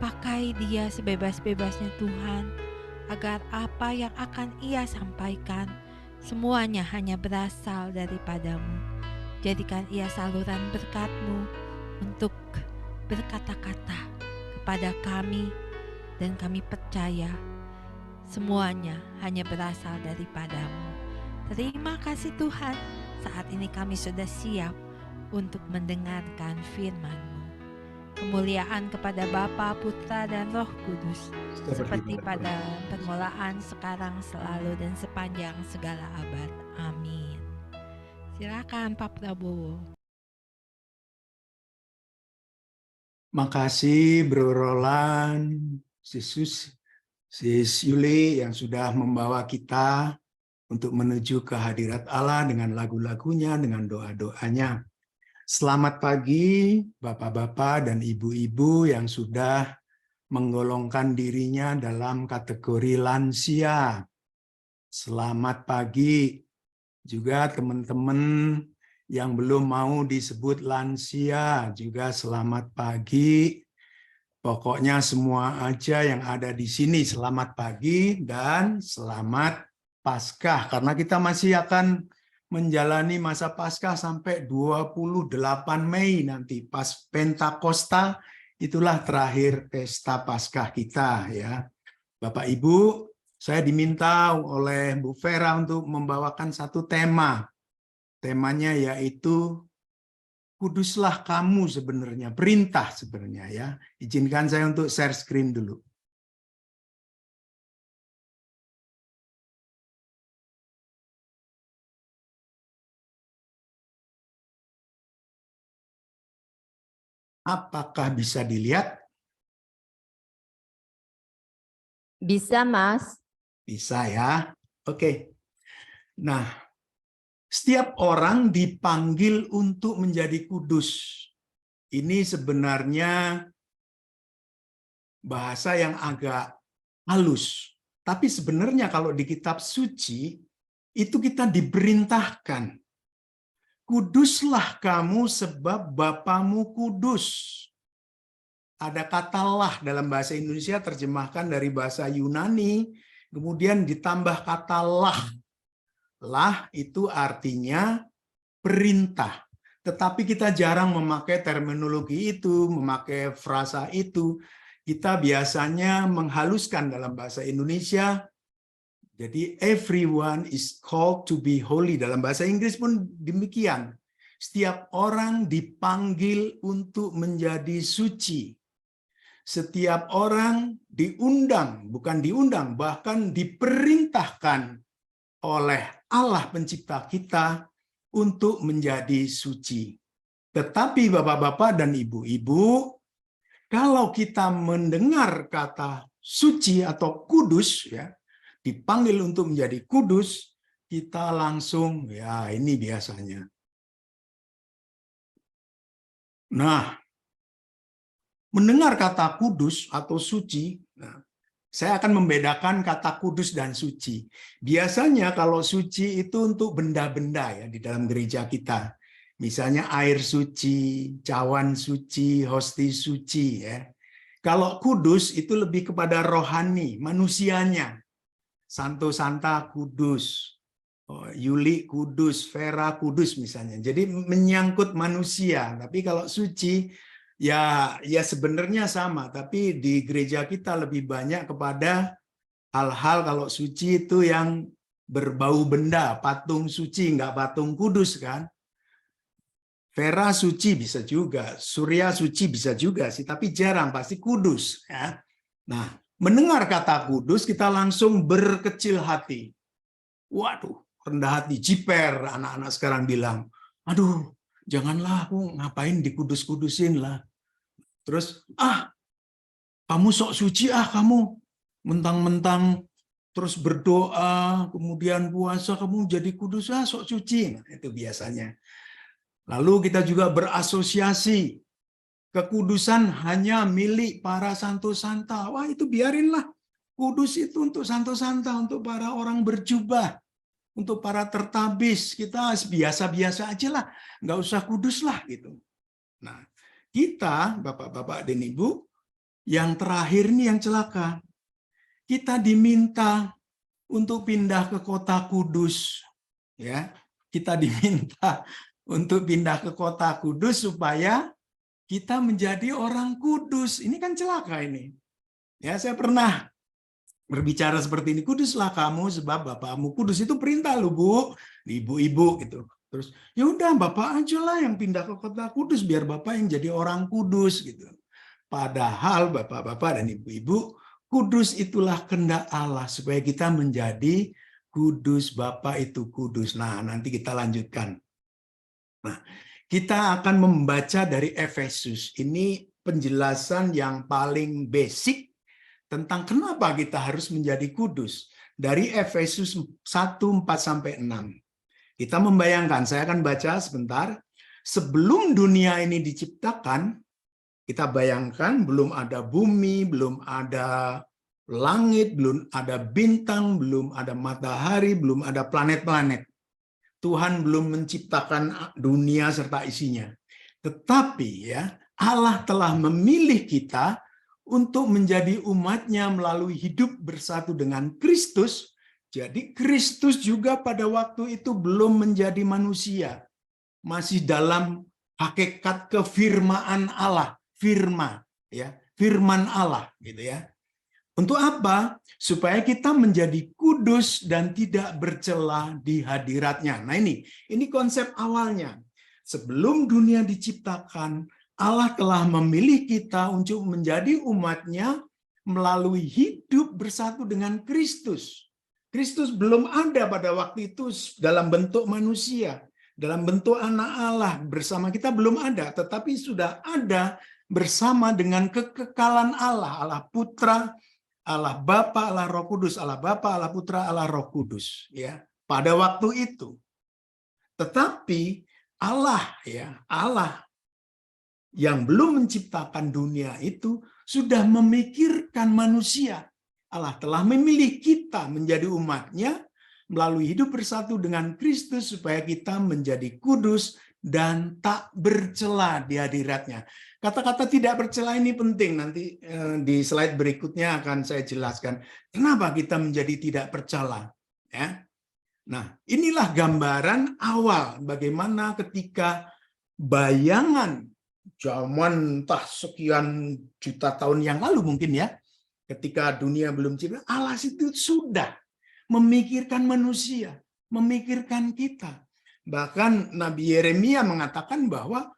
Pakai dia sebebas-bebasnya Tuhan, agar apa yang akan ia sampaikan semuanya hanya berasal daripada-Mu. Jadikan ia saluran berkat-Mu untuk berkata-kata kepada kami, dan kami percaya semuanya hanya berasal daripada-Mu. Terima kasih Tuhan, saat ini kami sudah siap untuk mendengarkan firman-Mu. Kemuliaan kepada Bapa, Putra, dan Roh Kudus, seperti pada permulaan, sekarang, selalu, dan sepanjang segala abad. Amin. Silakan Pak Prabowo. Makasih Bro Roland, Sis Yuli yang sudah membawa kita untuk menuju ke hadirat Allah dengan lagu-lagunya, dengan doa-doanya. Selamat pagi Bapak-bapak dan Ibu-ibu yang sudah menggolongkan dirinya dalam kategori lansia. Selamat pagi juga teman-teman yang belum mau disebut lansia, juga selamat pagi. Pokoknya semua aja yang ada di sini selamat pagi dan selamat Paskah, karena kita masih akan menjalani masa Paskah sampai 28 Mei nanti, pas Pentakosta, itulah terakhir pesta Paskah kita ya. Bapak Ibu, saya diminta oleh Bu Vera untuk membawakan satu tema. Temanya yaitu kuduslah kamu sebenarnya, perintah sebenarnya ya. Izinkan saya untuk share screen dulu. Apakah bisa dilihat? Bisa, Mas. Bisa ya. Oke. Nah, Setiap orang dipanggil untuk menjadi kudus. Ini sebenarnya bahasa yang agak halus. Tapi sebenarnya kalau di kitab suci, itu kita diperintahkan. Kuduslah kamu sebab Bapamu kudus. Ada kata lah dalam bahasa Indonesia terjemahkan dari bahasa Yunani, kemudian ditambah kata lah. Lah itu artinya perintah. Tetapi kita jarang memakai terminologi itu, memakai frasa itu. Kita biasanya menghaluskan dalam bahasa Indonesia. Jadi everyone is called to be holy. Dalam bahasa Inggris pun demikian. Setiap orang dipanggil untuk menjadi suci. Setiap orang diundang, bukan diundang, bahkan diperintahkan oleh Allah pencipta kita untuk menjadi suci. Tetapi Bapak-bapak dan Ibu-ibu, kalau kita mendengar kata suci atau kudus, ya, dipanggil untuk menjadi kudus, kita langsung, ya ini biasanya. Nah, mendengar kata kudus atau suci, nah, saya akan membedakan kata kudus dan suci. Biasanya kalau suci itu untuk benda-benda ya di dalam gereja kita. Misalnya air suci, cawan suci, hosti suci ya. Kalau kudus itu lebih kepada rohani, manusianya. Santo Santa kudus, Yuli kudus, Vera kudus misalnya. Jadi menyangkut manusia. Tapi kalau suci ya sebenarnya sama, tapi di gereja kita lebih banyak kepada hal-hal kalau suci itu yang berbau benda, patung suci, nggak patung kudus kan. Vera suci bisa juga, Surya suci bisa juga sih, tapi jarang, pasti kudus. Ya. Nah, mendengar kata kudus, kita langsung berkecil hati. Waduh, rendah hati, jiper, anak-anak sekarang bilang, aduh, janganlah aku ngapain dikudus-kudusin lah. Terus, kamu sok suci, kamu mentang-mentang terus berdoa, kemudian puasa, kamu jadi kudus, sok suci. Nah, itu biasanya. Lalu kita juga berasosiasi, kekudusan hanya milik para santo santa. Wah itu biarinlah, kudus itu untuk santo santa, untuk para orang berjubah, untuk para tertabis. Kita biasa-biasa aja lah, nggak usah kudus lah gitu. Nah, kita, Bapak-bapak dan Ibu, yang terakhir nih yang celaka. Kita diminta untuk pindah ke kota kudus. Ya, kita diminta untuk pindah ke kota kudus supaya kita menjadi orang kudus. Ini kan celaka ini. Ya, saya pernah berbicara seperti ini. Kuduslah kamu sebab Bapakmu kudus. Itu perintah lu, Bu, ibu-ibu gitu. Terus, ya udah Bapak aja lah yang pindah ke kota kudus biar Bapak yang jadi orang kudus gitu. Padahal Bapak-bapak dan Ibu-ibu, kudus itulah kehendak Allah supaya kita menjadi kudus. Bapak itu kudus. Nah, nanti kita lanjutkan. Nah, kita akan membaca dari Efesus. Ini penjelasan yang paling basic tentang kenapa kita harus menjadi kudus. Dari Efesus 1:4-6. Kita membayangkan, saya akan baca sebentar. Sebelum dunia ini diciptakan, kita bayangkan belum ada bumi, belum ada langit, belum ada bintang, belum ada matahari, belum ada planet-planet. Tuhan belum menciptakan dunia serta isinya. Tetapi ya, Allah telah memilih kita untuk menjadi umat-Nya melalui hidup bersatu dengan Kristus. Jadi Kristus juga pada waktu itu belum menjadi manusia. Masih dalam hakikat kefirmaan Allah, firman ya, firman Allah gitu ya. Untuk apa? Supaya kita menjadi kudus dan tidak bercela di hadirat-Nya. Nah ini konsep awalnya. Sebelum dunia diciptakan, Allah telah memilih kita untuk menjadi umat-Nya melalui hidup bersatu dengan Kristus. Kristus belum ada pada waktu itu dalam bentuk manusia, dalam bentuk anak Allah bersama kita belum ada, tetapi sudah ada bersama dengan kekekalan Allah, Allah Putra, Allah Bapa, Allah Roh Kudus, Allah Bapa, Allah Putra, Allah Roh Kudus. Ya, pada waktu itu. Tetapi Allah yang belum menciptakan dunia itu sudah memikirkan manusia. Allah telah memilih kita menjadi umat-Nya melalui hidup bersatu dengan Kristus supaya kita menjadi kudus dan tak bercela di hadirat-Nya. Kata-kata tidak bercela ini penting, nanti di slide berikutnya akan saya jelaskan kenapa kita menjadi tidak bercela. Ya. Nah, inilah gambaran awal bagaimana ketika bayangan zaman entah sekian juta tahun yang lalu mungkin ya, ketika dunia belum cipta, Allah itu sudah memikirkan manusia, memikirkan kita. Bahkan Nabi Yeremia mengatakan bahwa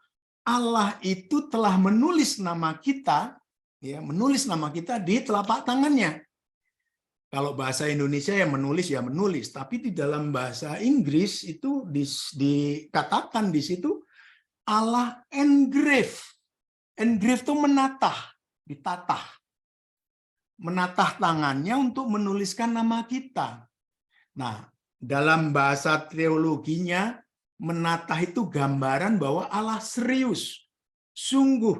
Allah itu telah menulis nama kita, ya, menulis nama kita di telapak tangannya. Kalau bahasa Indonesia ya menulis, tapi di dalam bahasa Inggris itu dikatakan di situ Allah engrave. Engrave itu menatah, ditatah. Menatah tangannya untuk menuliskan nama kita. Nah, dalam bahasa teologinya, menatah itu gambaran bahwa Allah serius, sungguh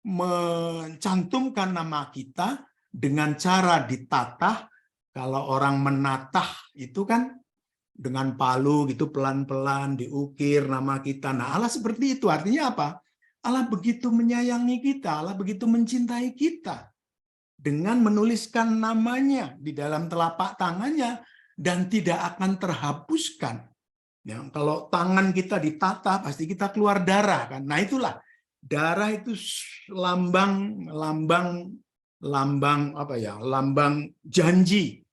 mencantumkan nama kita dengan cara ditatah. Kalau orang menatah itu kan dengan palu gitu pelan-pelan diukir nama kita. Nah, Allah seperti itu. Artinya apa? Allah begitu menyayangi kita, Allah begitu mencintai kita dengan menuliskan namanya di dalam telapak tangannya dan tidak akan terhapuskan. Ya, kalau tangan kita ditata pasti kita keluar darah kan. Nah, itulah darah itu lambang apa ya? Lambang janji,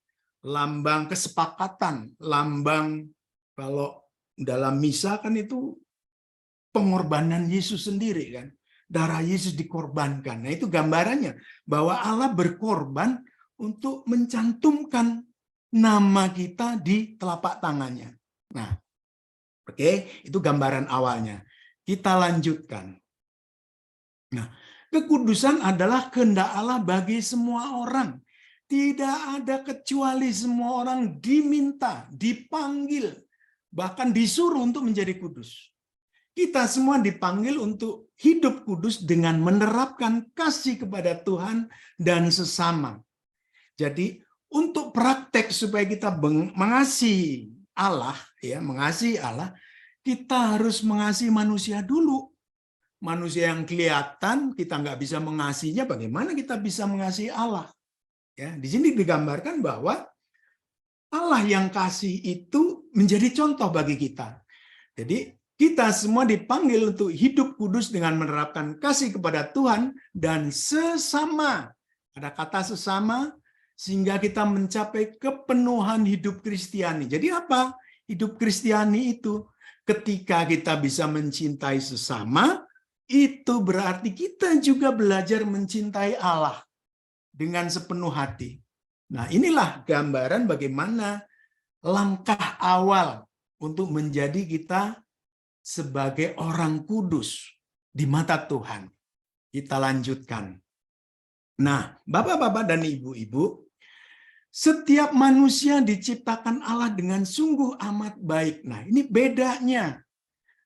lambang kesepakatan, lambang kalau dalam misa kan itu pengorbanan Yesus sendiri kan. Darah Yesus dikorbankan. Nah, itu gambarannya bahwa Allah berkorban untuk mencantumkan nama kita di telapak tangannya. Nah, oke, itu gambaran awalnya. Kita lanjutkan. Nah, kekudusan adalah kehendak Allah bagi semua orang. Tidak ada kecuali semua orang diminta, dipanggil, bahkan disuruh untuk menjadi kudus. Kita semua dipanggil untuk hidup kudus dengan menerapkan kasih kepada Tuhan dan sesama. Jadi, untuk praktek supaya kita mengasihi Allah, ya, mengasihi Allah, kita harus mengasihi manusia dulu. Manusia yang kelihatan kita nggak bisa mengasihinya, bagaimana kita bisa mengasihi Allah? Ya, di sini digambarkan bahwa Allah yang kasih itu menjadi contoh bagi kita. Jadi kita semua dipanggil untuk hidup kudus dengan menerapkan kasih kepada Tuhan dan sesama. Ada kata sesama, sehingga kita mencapai kepenuhan hidup Kristiani. Jadi apa? Hidup Kristiani itu ketika kita bisa mencintai sesama, itu berarti kita juga belajar mencintai Allah dengan sepenuh hati. Nah, inilah gambaran bagaimana langkah awal untuk menjadi kita sebagai orang kudus di mata Tuhan. Kita lanjutkan. Nah, Bapak-bapak dan Ibu-ibu, setiap manusia diciptakan Allah dengan sungguh amat baik. Nah, ini bedanya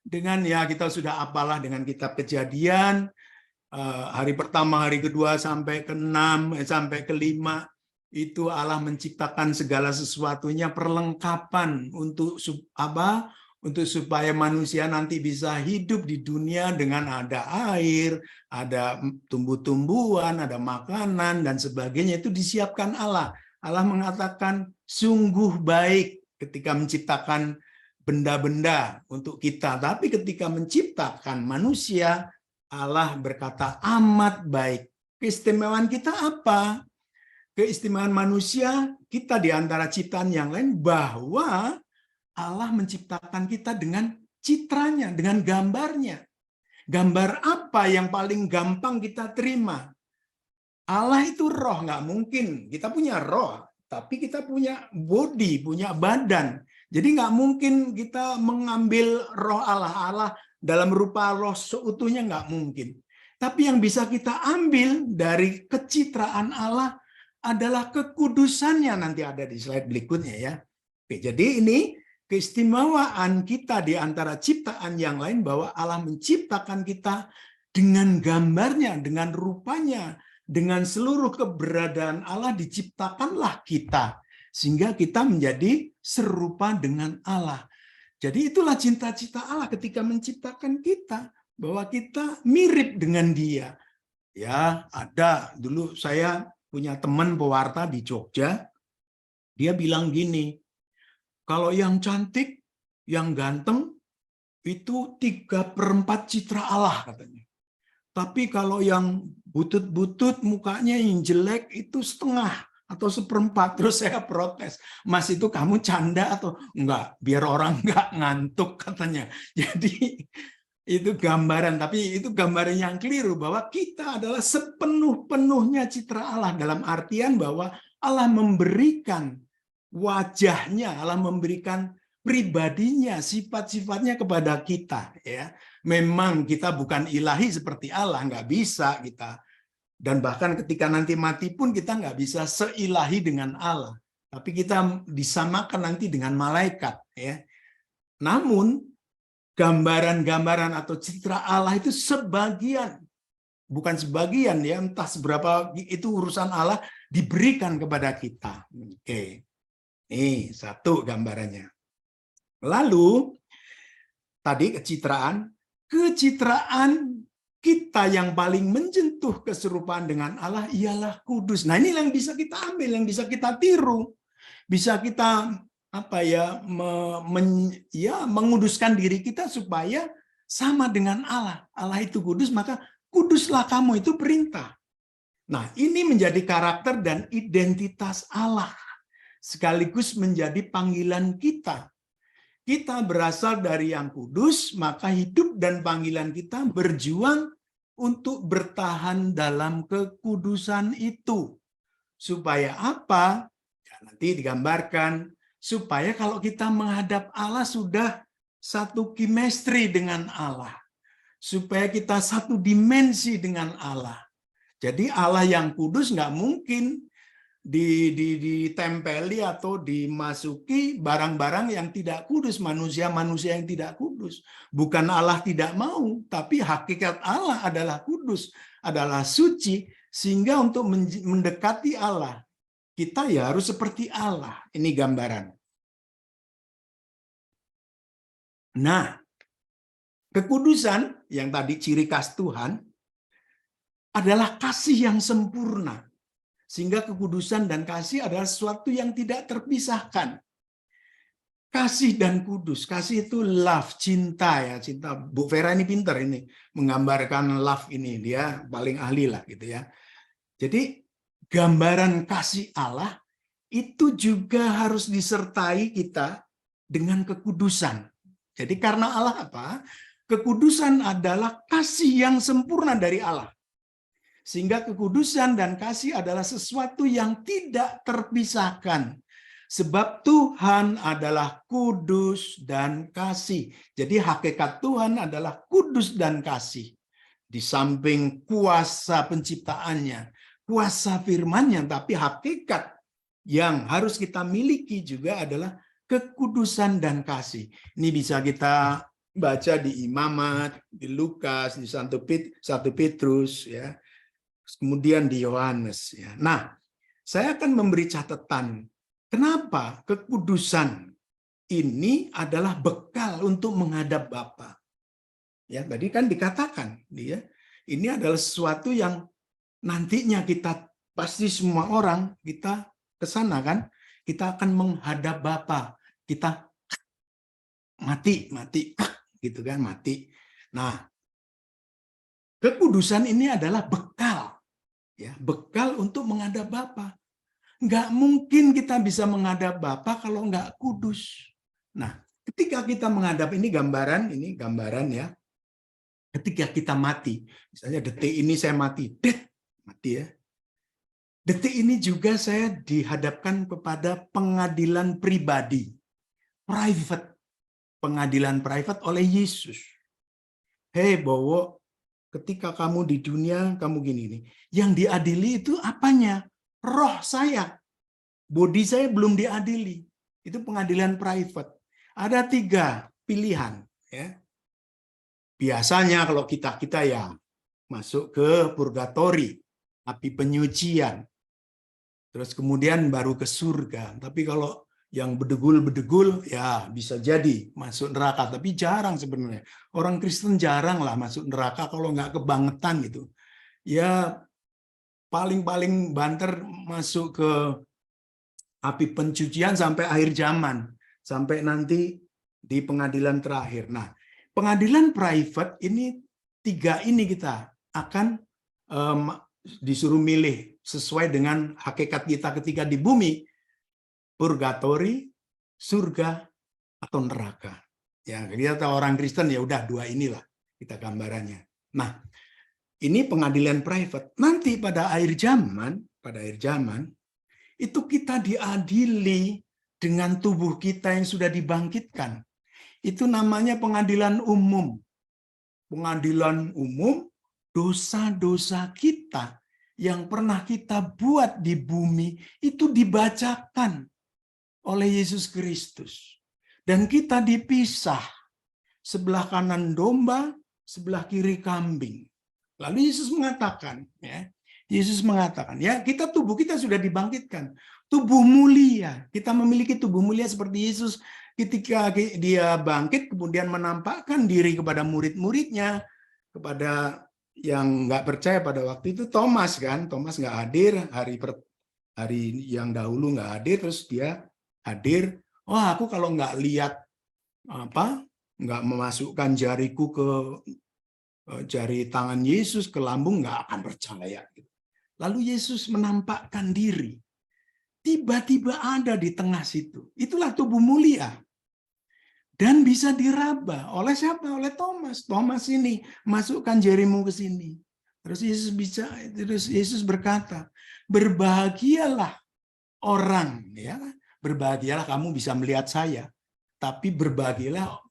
dengan ya kita sudah apalah dengan kitab Kejadian, hari pertama, hari kedua sampai ke-6 sampai ke-5 itu Allah menciptakan segala sesuatunya perlengkapan untuk apa? Untuk supaya manusia nanti bisa hidup di dunia dengan ada air, ada tumbuh-tumbuhan, ada makanan dan sebagainya, itu disiapkan Allah. Allah mengatakan sungguh baik ketika menciptakan benda-benda untuk kita, tapi ketika menciptakan manusia, Allah berkata amat baik. Keistimewaan kita apa? Keistimewaan manusia, kita di antara ciptaan yang lain, bahwa Allah menciptakan kita dengan citranya, dengan gambarnya. Gambar apa yang paling gampang kita terima? Allah itu roh, nggak mungkin. Kita punya roh, tapi kita punya body, punya badan. Jadi nggak mungkin kita mengambil roh Allah dalam rupa roh seutuhnya, nggak mungkin. Tapi yang bisa kita ambil dari kecitraan Allah adalah kekudusannya. Nanti ada di slide berikutnya ya. Oke, jadi ini keistimewaan kita di antara ciptaan yang lain bahwa Allah menciptakan kita dengan gambarnya, dengan rupanya, dengan seluruh keberadaan Allah diciptakanlah kita. Sehingga kita menjadi serupa dengan Allah. Jadi itulah cita-cita Allah ketika menciptakan kita. Bahwa kita mirip dengan Dia. Ya, ada. Dulu saya punya teman pewarta di Jogja. Dia bilang gini, kalau yang cantik, yang ganteng, itu 3/4 citra Allah katanya. Tapi kalau yang butut-butut, mukanya yang jelek, itu setengah atau 1/4. Terus saya protes, Mas itu kamu canda atau enggak? Biar orang enggak ngantuk katanya. Jadi itu gambaran, tapi itu gambaran yang keliru bahwa kita adalah sepenuh-penuhnya citra Allah, dalam artian bahwa Allah memberikan wajahnya, Allah memberikan pribadinya, sifat-sifatnya kepada kita. Ya, memang kita bukan ilahi seperti Allah, nggak bisa kita. Dan bahkan ketika nanti mati pun kita nggak bisa seilahi dengan Allah. Tapi kita disamakan nanti dengan malaikat. Ya. Namun, gambaran-gambaran atau citra Allah itu sebagian. Bukan sebagian, ya, entah seberapa itu urusan Allah diberikan kepada kita. Oke. Ini satu gambarannya. Lalu, tadi kecitraan kita yang paling menyentuh keserupaan dengan Allah ialah kudus. Nah, ini yang bisa kita ambil, yang bisa kita tiru, bisa kita menguduskan diri kita supaya sama dengan Allah. Allah itu kudus, maka kuduslah kamu, itu perintah. Nah, ini menjadi karakter dan identitas Allah, sekaligus menjadi panggilan kita. Kita berasal dari yang kudus, maka hidup dan panggilan kita berjuang untuk bertahan dalam kekudusan itu. Supaya apa? Ya, nanti digambarkan. Supaya kalau kita menghadap Allah sudah satu chemistry dengan Allah. Supaya kita satu dimensi dengan Allah. Jadi Allah yang kudus nggak mungkin ditempeli atau dimasuki barang-barang yang tidak kudus, manusia-manusia yang tidak kudus. Bukan Allah tidak mau, tapi hakikat Allah adalah kudus, adalah suci, sehingga untuk mendekati Allah, kita ya harus seperti Allah. Ini gambaran. Nah, kekudusan yang tadi ciri khas Tuhan adalah kasih yang sempurna. Sehingga kekudusan dan kasih adalah sesuatu yang tidak terpisahkan. Kasih dan kudus. Kasih itu love, cinta ya. Cinta. Bu Vera ini pintar ini. Menggambarkan love ini. Dia paling ahli lah gitu ya. Jadi gambaran kasih Allah itu juga harus disertai kita dengan kekudusan. Jadi karena Allah apa? Kekudusan adalah kasih yang sempurna dari Allah. Sehingga kekudusan dan kasih adalah sesuatu yang tidak terpisahkan. Sebab Tuhan adalah kudus dan kasih. Jadi hakikat Tuhan adalah kudus dan kasih. Di samping kuasa penciptaannya, kuasa firman-Nya, tapi hakikat yang harus kita miliki juga adalah kekudusan dan kasih. Ini bisa kita baca di Imamat, di Lukas, di 1 Petrus, ya. Kemudian di Yohanes. Ya. Nah, saya akan memberi catatan kenapa kekudusan ini adalah bekal untuk menghadap Bapa. Ya, tadi kan dikatakan, dia ini adalah sesuatu yang nantinya kita pasti semua orang kita ke sana kan, kita akan menghadap Bapa. Kita mati gitu kan, mati. Nah, kekudusan ini adalah bekal. Ya, bekal untuk menghadap Bapa. Nggak mungkin kita bisa menghadap Bapa kalau nggak kudus. Nah, ketika kita menghadap, ini gambaran ya. Ketika kita mati, misalnya detik ini saya mati, mati ya. Detik ini juga saya dihadapkan kepada pengadilan pribadi, private, pengadilan private oleh Yesus. Hei Bowo, ketika kamu di dunia, kamu gini nih. Yang diadili itu apanya? Roh saya. Body saya belum diadili. Itu pengadilan private. Ada 3 pilihan. Ya. Biasanya kalau kita ya masuk ke purgatori, api penyucian. Terus kemudian baru ke surga. Tapi kalau yang bedegul-bedegul, ya bisa jadi masuk neraka. Tapi jarang sebenarnya. Orang Kristen jarang lah masuk neraka kalau nggak kebangetan gitu. Ya paling-paling banter masuk ke api pencucian sampai akhir zaman. Sampai nanti di pengadilan terakhir. Nah, pengadilan private ini 3 ini kita akan disuruh milih sesuai dengan hakikat kita ketika di bumi, purgatori, surga, atau neraka. Ya, kita orang Kristen ya udah 2 inilah kita gambarannya. Nah, ini pengadilan private. Nanti pada akhir zaman itu kita diadili dengan tubuh kita yang sudah dibangkitkan. Itu namanya pengadilan umum. Pengadilan umum dosa-dosa kita yang pernah kita buat di bumi itu dibacakan oleh Yesus Kristus. Dan kita dipisah. Sebelah kanan domba, sebelah kiri kambing. Lalu Yesus mengatakan, ya, tubuh kita sudah dibangkitkan. Tubuh mulia. Kita memiliki tubuh mulia seperti Yesus ketika dia bangkit, kemudian menampakkan diri kepada murid-muridnya, kepada yang nggak percaya pada waktu itu Thomas kan, Thomas nggak hadir hari yang dahulu nggak hadir, terus dia hadir. Aku kalau nggak lihat nggak memasukkan jariku ke jari tangan Yesus ke lambung, nggak akan percaya. Lalu Yesus menampakkan diri. Tiba-tiba ada di tengah situ. Itulah tubuh mulia. Dan bisa diraba oleh siapa? Oleh Thomas. Thomas ini, masukkan jarimu ke sini. Terus Yesus berkata, berbahagialah orang, ya, berbahagialah kamu bisa melihat saya. Tapi berbahagialah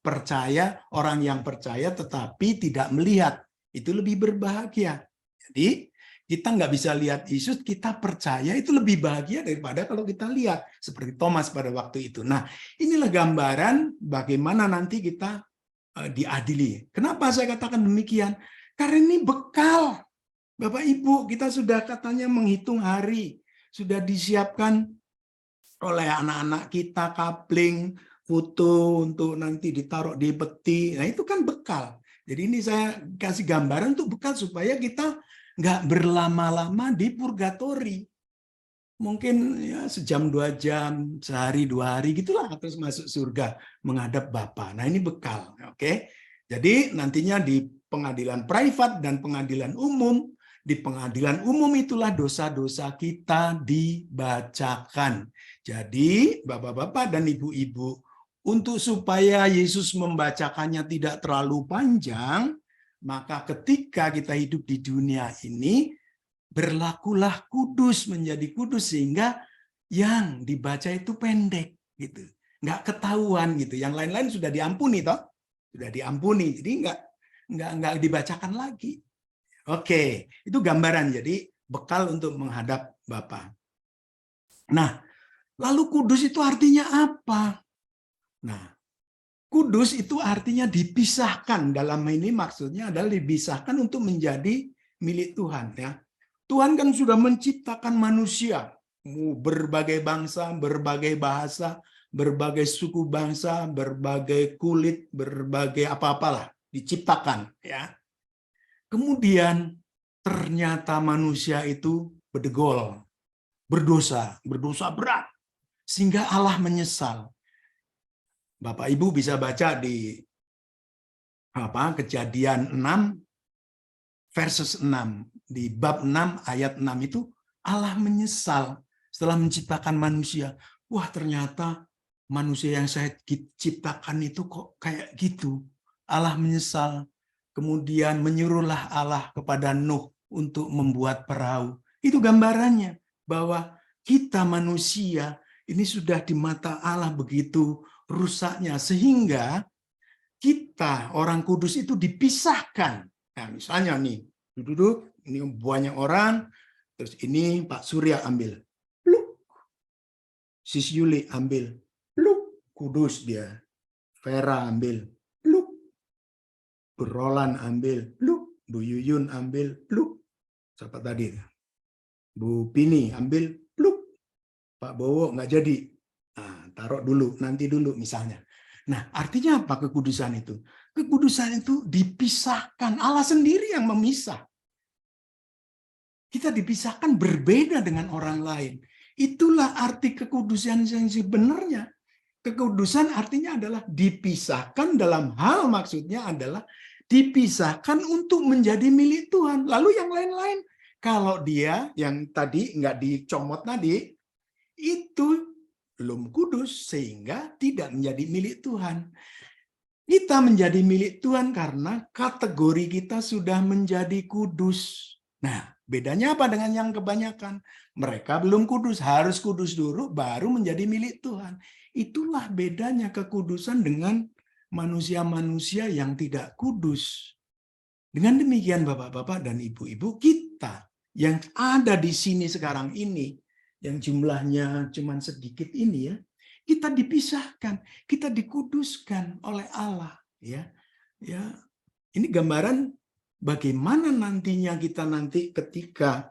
orang yang percaya tetapi tidak melihat. Itu lebih berbahagia. Jadi kita nggak bisa lihat Yesus, kita percaya itu lebih bahagia daripada kalau kita lihat. Seperti Thomas pada waktu itu. Nah, inilah gambaran bagaimana nanti kita diadili. Kenapa saya katakan demikian? Karena ini bekal. Bapak Ibu, kita sudah katanya menghitung hari. Sudah disiapkan oleh anak-anak kita, kapling, foto untuk nanti ditaruh di peti. Nah, itu kan bekal. Jadi ini saya kasih gambaran untuk bekal supaya kita nggak berlama-lama di purgatori. Mungkin ya sejam 2 jam, sehari 2 hari gitulah terus masuk surga menghadap Bapa. Nah, ini bekal, oke? Jadi nantinya di pengadilan privat dan pengadilan umum, di pengadilan umum itulah dosa-dosa kita dibacakan. Jadi Bapak-bapak dan Ibu-ibu, untuk supaya Yesus membacakannya tidak terlalu panjang, maka ketika kita hidup di dunia ini, berlakulah kudus, menjadi kudus, sehingga yang dibaca itu pendek, gitu, nggak ketahuan gitu. Yang lain-lain sudah diampuni, toh, sudah diampuni, jadi nggak dibacakan lagi. Oke, itu gambaran. Jadi bekal untuk menghadap Bapa. Nah, lalu kudus itu artinya apa? Nah, kudus itu artinya dipisahkan. Dalam ini maksudnya adalah dipisahkan untuk menjadi milik Tuhan. Ya, Tuhan kan sudah menciptakan manusia, berbagai bangsa, berbagai bahasa, berbagai suku bangsa, berbagai kulit, berbagai apa-apalah diciptakan. Ya, kemudian ternyata manusia itu bedegol, berdosa berat, sehingga Allah menyesal. Bapak Ibu bisa baca di Kejadian 6 verses 6. Di bab 6 ayat 6 itu Allah menyesal setelah menciptakan manusia. Wah, ternyata manusia yang saya ciptakan itu kok kayak gitu. Allah menyesal. Kemudian menyuruhlah Allah kepada Nuh untuk membuat perahu. Itu gambarannya bahwa kita manusia ini sudah di mata Allah begitu rusaknya, sehingga kita orang kudus itu dipisahkan. Nah, misalnya nih, duduk, ini banyak orang, terus ini Pak Surya ambil, pluk, Sis Yuli ambil, pluk, kudus dia. Vera ambil, pluk. Bu Roland ambil, pluk. Bu Yuyun ambil, pluk. Siapa tadi? Bu Pini ambil, pluk. Pak Bowo nggak jadi. Nah, taruh dulu, nanti dulu misalnya. Nah, artinya apa kekudusan itu? Kekudusan itu dipisahkan. Allah sendiri yang memisah. Kita dipisahkan berbeda dengan orang lain. Itulah arti kekudusan yang sebenarnya. Kekudusan artinya adalah dipisahkan dalam hal maksudnya adalah dipisahkan untuk menjadi milik Tuhan. Lalu yang lain-lain, kalau dia yang tadi nggak dicomot tadi, itu belum kudus sehingga tidak menjadi milik Tuhan. Kita menjadi milik Tuhan karena kategori kita sudah menjadi kudus. Nah, bedanya apa dengan yang kebanyakan? Mereka belum kudus, harus kudus dulu baru menjadi milik Tuhan. Itulah bedanya kekudusan dengan manusia-manusia yang tidak kudus. Dengan demikian Bapak-bapak dan Ibu-ibu, kita yang ada di sini sekarang ini, yang jumlahnya cuma sedikit ini ya, kita dipisahkan, kita dikuduskan oleh Allah ya. Ya. Ini gambaran bagaimana nantinya kita nanti ketika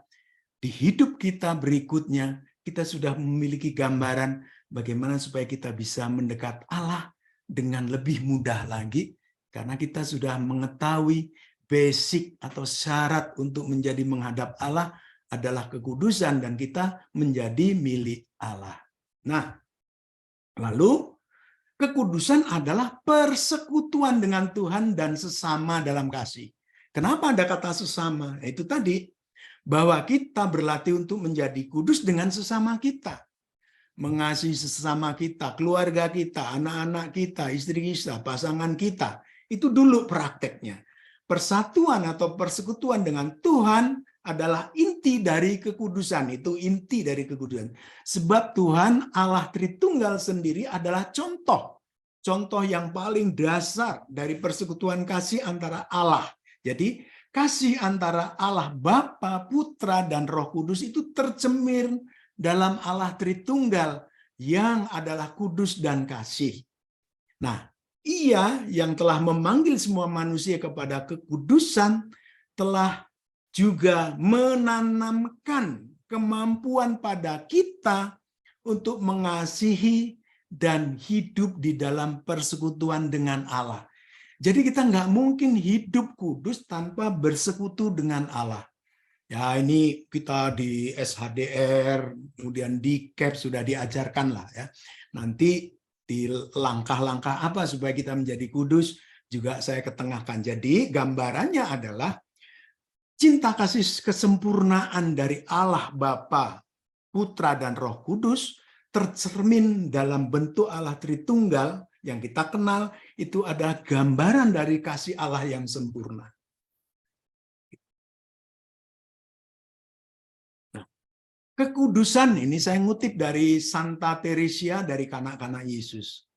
di hidup kita berikutnya kita sudah memiliki gambaran bagaimana supaya kita bisa mendekat Allah dengan lebih mudah lagi karena kita sudah mengetahui basic atau syarat untuk menjadi menghadap Allah adalah kekudusan dan kita menjadi milik Allah. Nah, lalu kekudusan adalah persekutuan dengan Tuhan dan sesama dalam kasih. Kenapa ada kata sesama? Itu tadi bahwa kita berlatih untuk menjadi kudus dengan sesama kita. Mengasihi sesama kita, keluarga kita, anak-anak kita, istri kita, pasangan kita. Itu dulu prakteknya. Persatuan atau persekutuan dengan Tuhan adalah inti dari kekudusan. Itu inti dari kekudusan. Sebab Tuhan Allah Tritunggal sendiri adalah contoh. Contoh yang paling dasar dari persekutuan kasih antara Allah. Jadi kasih antara Allah Bapa, Putra, dan Roh Kudus itu tercemir dalam Allah Tritunggal yang adalah kudus dan kasih. Nah, Ia yang telah memanggil semua manusia kepada kekudusan telah juga menanamkan kemampuan pada kita untuk mengasihi dan hidup di dalam persekutuan dengan Allah. Jadi kita nggak mungkin hidup kudus tanpa bersekutu dengan Allah. Ya ini kita di SHDR, kemudian di CAP sudah diajarkan lah ya. Nanti di langkah-langkah apa supaya kita menjadi kudus juga saya ketengahkan. Jadi gambarannya adalah cinta kasih kesempurnaan dari Allah Bapa, Putra, dan Roh Kudus tercermin dalam bentuk Allah Tritunggal yang kita kenal itu adalah gambaran dari kasih Allah yang sempurna. Nah, kekudusan ini saya ngutip dari Santa Teresia dari kanak-kanak Yesus.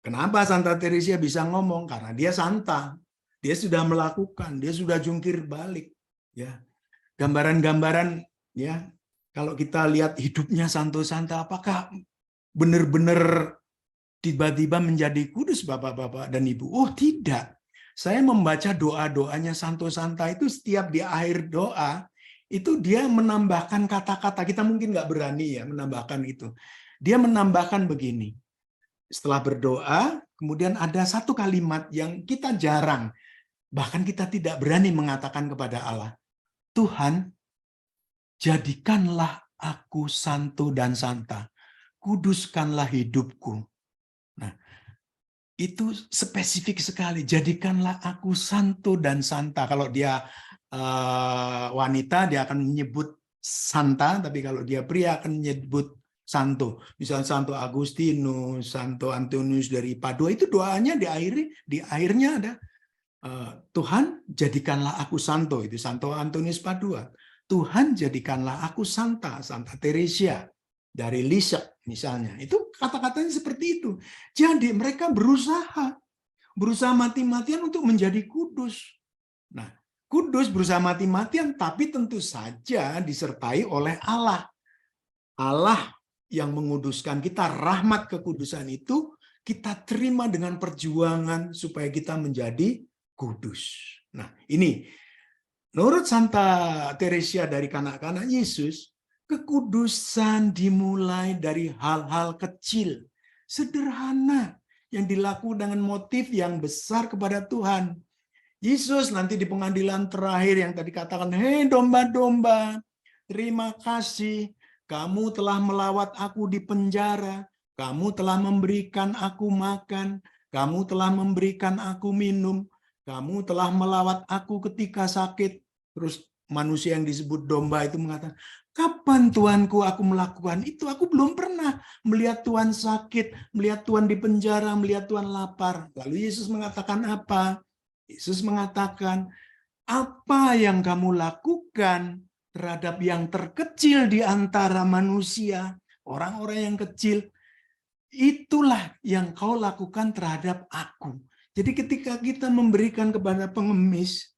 Kenapa Santa Teresia bisa ngomong? Karena dia santa. Dia sudah melakukan, dia sudah jungkir balik. Ya, gambaran-gambaran ya. Kalau kita lihat hidupnya santo-santa, apakah benar-benar tiba-tiba menjadi kudus Bapak-bapak dan Ibu? Oh tidak. Saya membaca doa-doanya santo-santa itu setiap di akhir doa, itu dia menambahkan kata-kata. Kita mungkin nggak berani ya menambahkan itu. Dia menambahkan begini. Setelah berdoa, kemudian ada satu kalimat yang kita jarang, bahkan kita tidak berani mengatakan kepada Allah. Tuhan, jadikanlah aku santo dan santa. Kuduskanlah hidupku. Nah, itu spesifik sekali. Jadikanlah aku santo dan santa. Kalau dia wanita, dia akan menyebut santa, tapi kalau dia pria akan menyebut santo. Misalnya Santo Agustinus, Santo Antonius dari Padua, itu doanya di akhirnya ada Tuhan, jadikanlah aku santo. Itu Santo Antonius Padua. Tuhan, jadikanlah aku santa, Santa Teresia dari Lisieux misalnya. Itu kata-katanya seperti itu. Jadi mereka berusaha mati-matian untuk menjadi kudus. Nah, kudus berusaha mati-matian, tapi tentu saja disertai oleh Allah. Allah yang menguduskan kita, rahmat kekudusan itu kita terima dengan perjuangan supaya kita menjadi kudus. Nah, ini menurut Santa Teresia dari kanak-kanak Yesus, kekudusan dimulai dari hal-hal kecil, sederhana, yang dilakukan dengan motif yang besar kepada Tuhan. Yesus nanti di pengadilan terakhir yang tadi katakan, hei domba-domba, terima kasih, kamu telah melawat aku di penjara, kamu telah memberikan aku makan, kamu telah memberikan aku minum, kamu telah melawat aku ketika sakit. Terus manusia yang disebut domba itu mengatakan, kapan Tuanku aku melakukan itu? Aku belum pernah melihat Tuhan sakit, melihat Tuhan di penjara, melihat Tuhan lapar. Lalu Yesus mengatakan apa? Yesus mengatakan, apa yang kamu lakukan terhadap yang terkecil di antara manusia, orang-orang yang kecil, itulah yang kau lakukan terhadap aku. Jadi ketika kita memberikan kepada pengemis,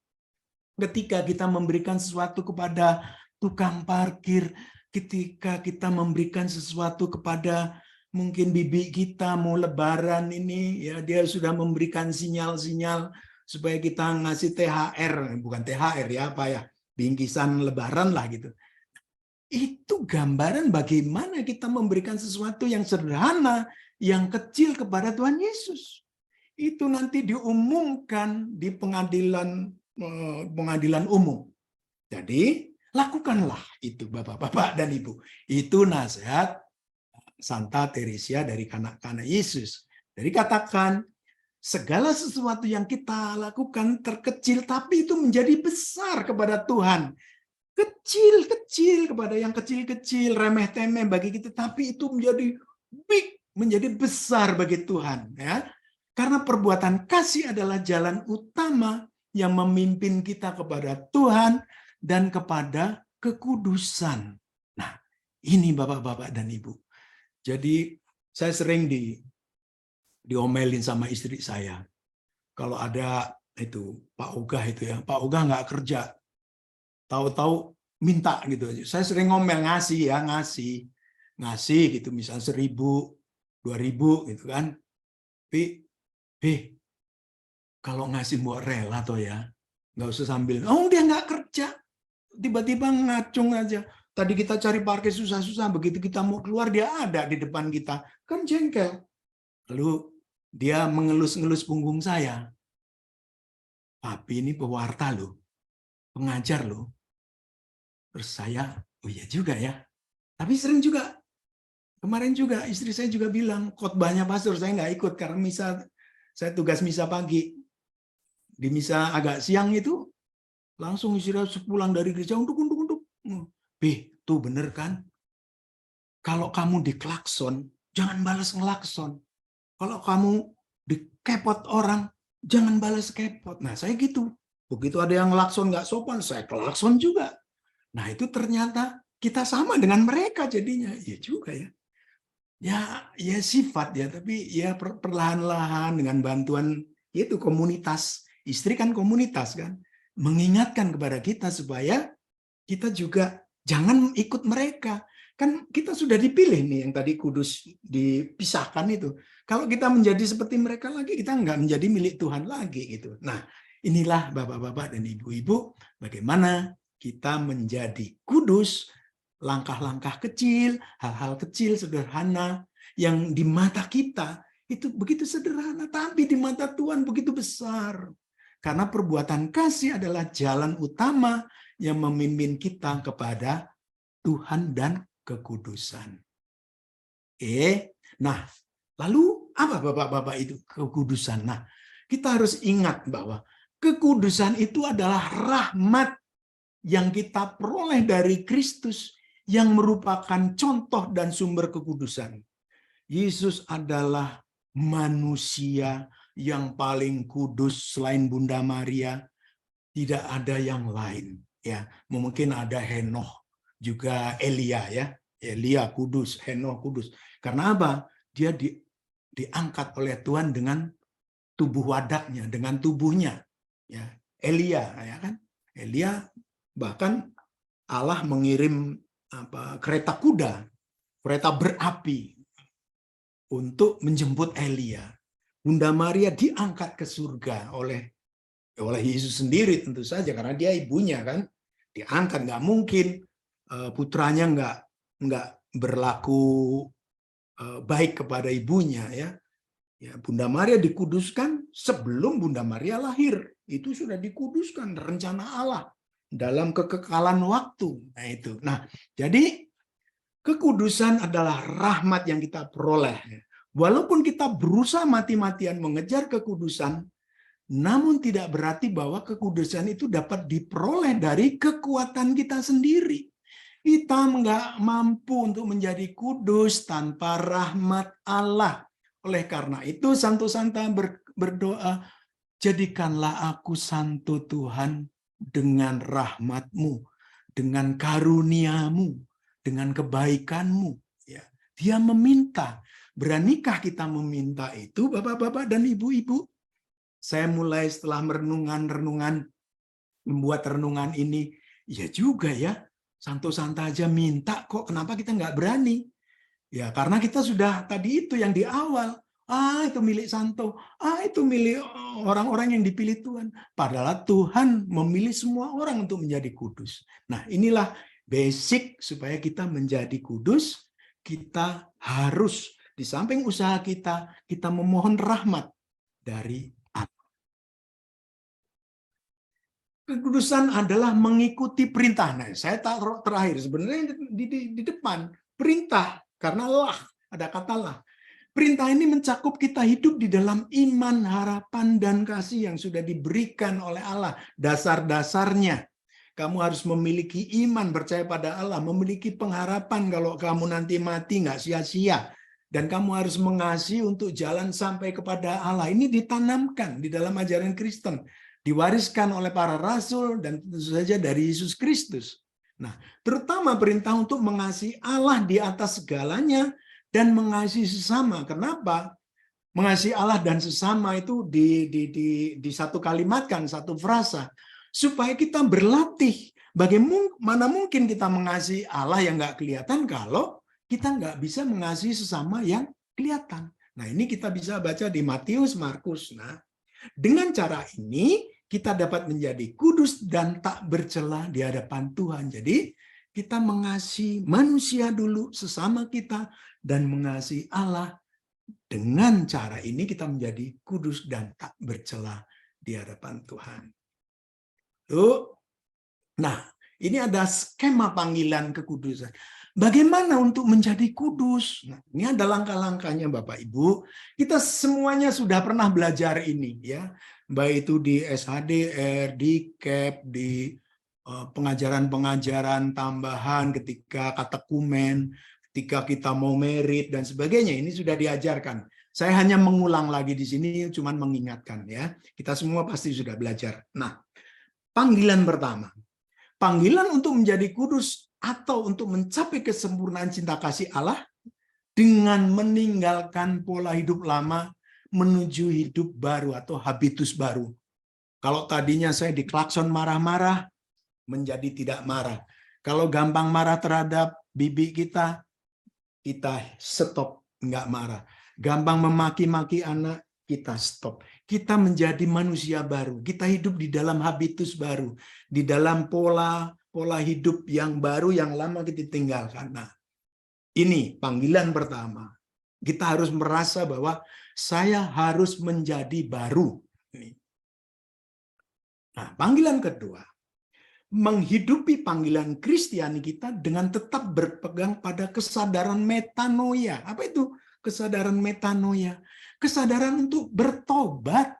ketika kita memberikan sesuatu kepada tukang parkir, ketika kita memberikan sesuatu kepada mungkin bibi kita mau lebaran ini, ya dia sudah memberikan sinyal-sinyal supaya kita ngasih THR, bukan THR ya, apa ya, bingkisan lebaran lah gitu. Itu gambaran bagaimana kita memberikan sesuatu yang sederhana, yang kecil kepada Tuhan Yesus. Itu nanti diumumkan di pengadilan umum. Jadi, lakukanlah itu Bapak-bapak dan Ibu. Itu nasihat Santa Teresia dari kanak-kanak Yesus. Jadi katakan, segala sesuatu yang kita lakukan terkecil, tapi itu menjadi besar kepada Tuhan. Kecil-kecil kepada yang kecil-kecil, remeh-temeh bagi kita, tapi itu menjadi big, menjadi besar bagi Tuhan. Ya. Karena perbuatan kasih adalah jalan utama yang memimpin kita kepada Tuhan dan kepada kekudusan. Nah, ini Bapak-bapak dan Ibu. Jadi saya sering diomelin sama istri saya. Kalau ada itu Pak Ogah itu ya, Pak Ogah nggak kerja, tahu-tahu minta gitu aja. Saya sering ngomel ngasih gitu, misalnya 1.000, 2.000 gitu kan. Tapi kalau ngasih buat rela toh ya, nggak usah sambil, oh dia nggak kerja, tiba-tiba ngacung aja. Tadi kita cari parkir susah-susah, begitu kita mau keluar dia ada di depan kita, kan jengkel. Lalu dia mengelus-ngelus punggung saya. Tapi ini pewarta loh, pengajar loh. Terus saya, oh iya juga ya. Tapi sering juga, kemarin juga istri saya juga bilang, khotbahnya pastor saya nggak ikut karena saya tugas misa pagi. Di misa agak siang itu, langsung istirahat pulang dari gereja untuk. Tuh bener kan? Kalau kamu diklakson, jangan balas ngelakson. Kalau kamu dikepot orang, jangan balas kepot. Nah, saya gitu. Begitu ada yang ngelakson nggak sopan, saya klakson juga. Nah, itu ternyata kita sama dengan mereka jadinya. Iya juga ya. Ya sifat ya, tapi ya perlahan-lahan dengan bantuan itu komunitas. Istri kan komunitas kan. Mengingatkan kepada kita supaya kita juga jangan ikut mereka. Kan kita sudah dipilih nih yang tadi kudus dipisahkan itu. Kalau kita menjadi seperti mereka lagi, kita nggak menjadi milik Tuhan lagi gitu. Nah, inilah Bapak-bapak dan Ibu-ibu, bagaimana kita menjadi kudus, langkah-langkah kecil, hal-hal kecil, sederhana, yang di mata kita itu begitu sederhana, tapi di mata Tuhan begitu besar. Karena perbuatan kasih adalah jalan utama yang memimpin kita kepada Tuhan dan kekudusan. Nah, lalu apa Bapak-bapak itu kekudusan? Nah, kita harus ingat bahwa kekudusan itu adalah rahmat yang kita peroleh dari Kristus yang merupakan contoh dan sumber kekudusan. Yesus adalah manusia yang paling kudus selain Bunda Maria. Tidak ada yang lain. Ya, mungkin ada Henokh, juga Elia ya. Elia kudus, Henokh kudus. Karena apa? Dia diangkat oleh Tuhan dengan tubuh wadaknya, dengan tubuhnya. Ya, Elia ya kan? Elia bahkan Allah mengirim kereta kuda, kereta berapi untuk menjemput Elia. Bunda Maria diangkat ke surga oleh Yesus sendiri tentu saja, karena dia ibunya kan. Diangkat, nggak mungkin putranya nggak berlaku baik kepada ibunya ya. Ya, Bunda Maria dikuduskan sebelum Bunda Maria lahir. Itu sudah dikuduskan, rencana Allah dalam kekekalan waktu. Nah itu. Nah, jadi kekudusan adalah rahmat yang kita peroleh. Walaupun kita berusaha mati-matian mengejar kekudusan, namun tidak berarti bahwa kekudusan itu dapat diperoleh dari kekuatan kita sendiri. Kita nggak mampu untuk menjadi kudus tanpa rahmat Allah. Oleh karena itu, Santo Santa berdoa, jadikanlah aku santo Tuhan dengan rahmat-Mu, dengan karunia-Mu, dengan kebaikan-Mu. Ya. Dia meminta. Beranikah kita meminta itu, Bapak-bapak dan Ibu-ibu? Saya mulai setelah membuat renungan ini, ya juga ya, Santo Santa aja minta kok, kenapa kita nggak berani? Ya, karena kita sudah tadi itu yang di awal. Itu milik Santo. Itu milik orang-orang yang dipilih Tuhan. Padahal Tuhan memilih semua orang untuk menjadi kudus. Nah, inilah basic supaya kita menjadi kudus. Kita harus, di samping usaha kita memohon rahmat dari Allah. Kekudusan adalah mengikuti perintah. Nah, saya taruh terakhir. Sebenarnya di depan. Perintah. Karena lah, ada kata lah. Perintah ini mencakup kita hidup di dalam iman, harapan, dan kasih yang sudah diberikan oleh Allah. Dasar-dasarnya. Kamu harus memiliki iman, percaya pada Allah. Memiliki pengharapan kalau kamu nanti mati nggak sia-sia. Dan kamu harus mengasihi untuk jalan sampai kepada Allah. Ini ditanamkan di dalam ajaran Kristen. Diwariskan oleh para rasul dan tentu saja dari Yesus Kristus. Nah, terutama perintah untuk mengasihi Allah di atas segalanya dan mengasihi sesama. Kenapa? Mengasihi Allah dan sesama itu di satu kalimat kan, satu frasa. Supaya kita berlatih. Bagaimana mungkin kita mengasihi Allah yang nggak kelihatan kalau kita nggak bisa mengasihi sesama yang kelihatan. Nah, ini kita bisa baca di Matius, Markus. Nah, dengan cara ini kita dapat menjadi kudus dan tak bercela di hadapan Tuhan. Jadi kita mengasihi manusia dulu, sesama kita, dan mengasihi Allah. Dengan cara ini kita menjadi kudus dan tak bercela di hadapan Tuhan. Nah, ini ada skema panggilan kekudusan. Bagaimana untuk menjadi kudus? Nah, ini ada langkah-langkahnya Bapak Ibu. Kita semuanya sudah pernah belajar ini ya. Baik itu di SHDR, di CAP, di pengajaran-pengajaran tambahan ketika katekumen, ketika kita mau merit dan sebagainya. Ini sudah diajarkan. Saya hanya mengulang lagi di sini, cuman mengingatkan ya. Kita semua pasti sudah belajar. Nah, panggilan pertama. Panggilan untuk menjadi kudus atau untuk mencapai kesempurnaan cinta kasih Allah dengan meninggalkan pola hidup lama menuju hidup baru atau habitus baru. Kalau tadinya saya diklakson marah-marah, menjadi tidak marah. Kalau gampang marah terhadap bibi kita stop, nggak marah. Gampang memaki-maki anak, kita stop. Kita menjadi manusia baru. Kita hidup di dalam habitus baru. Di dalam pola hidup yang baru, yang lama kita tinggalkan. Nah, ini panggilan pertama. Kita harus merasa bahwa saya harus menjadi baru. Nah, panggilan kedua, menghidupi panggilan Kristiani kita dengan tetap berpegang pada kesadaran metanoia. Apa itu kesadaran metanoia? Kesadaran untuk bertobat.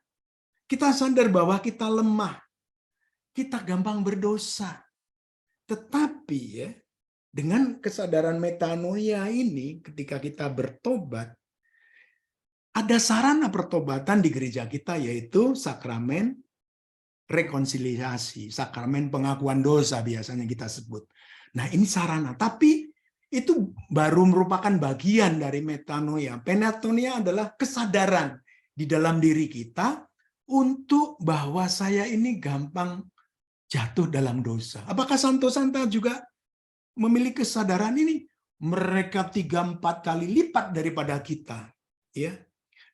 Kita sadar bahwa kita lemah. Kita gampang berdosa. Tetapi ya, dengan kesadaran metanoia ini, ketika kita bertobat, ada sarana pertobatan di gereja kita, yaitu sakramen rekonsiliasi, sakramen pengakuan dosa biasanya kita sebut. Nah, ini sarana, tapi itu baru merupakan bagian dari metanoia. Metanoia adalah kesadaran di dalam diri kita untuk bahwa saya ini gampang jatuh dalam dosa. Apakah Santo Santa juga memiliki kesadaran ini? Mereka 3-4 kali lipat daripada kita. ya.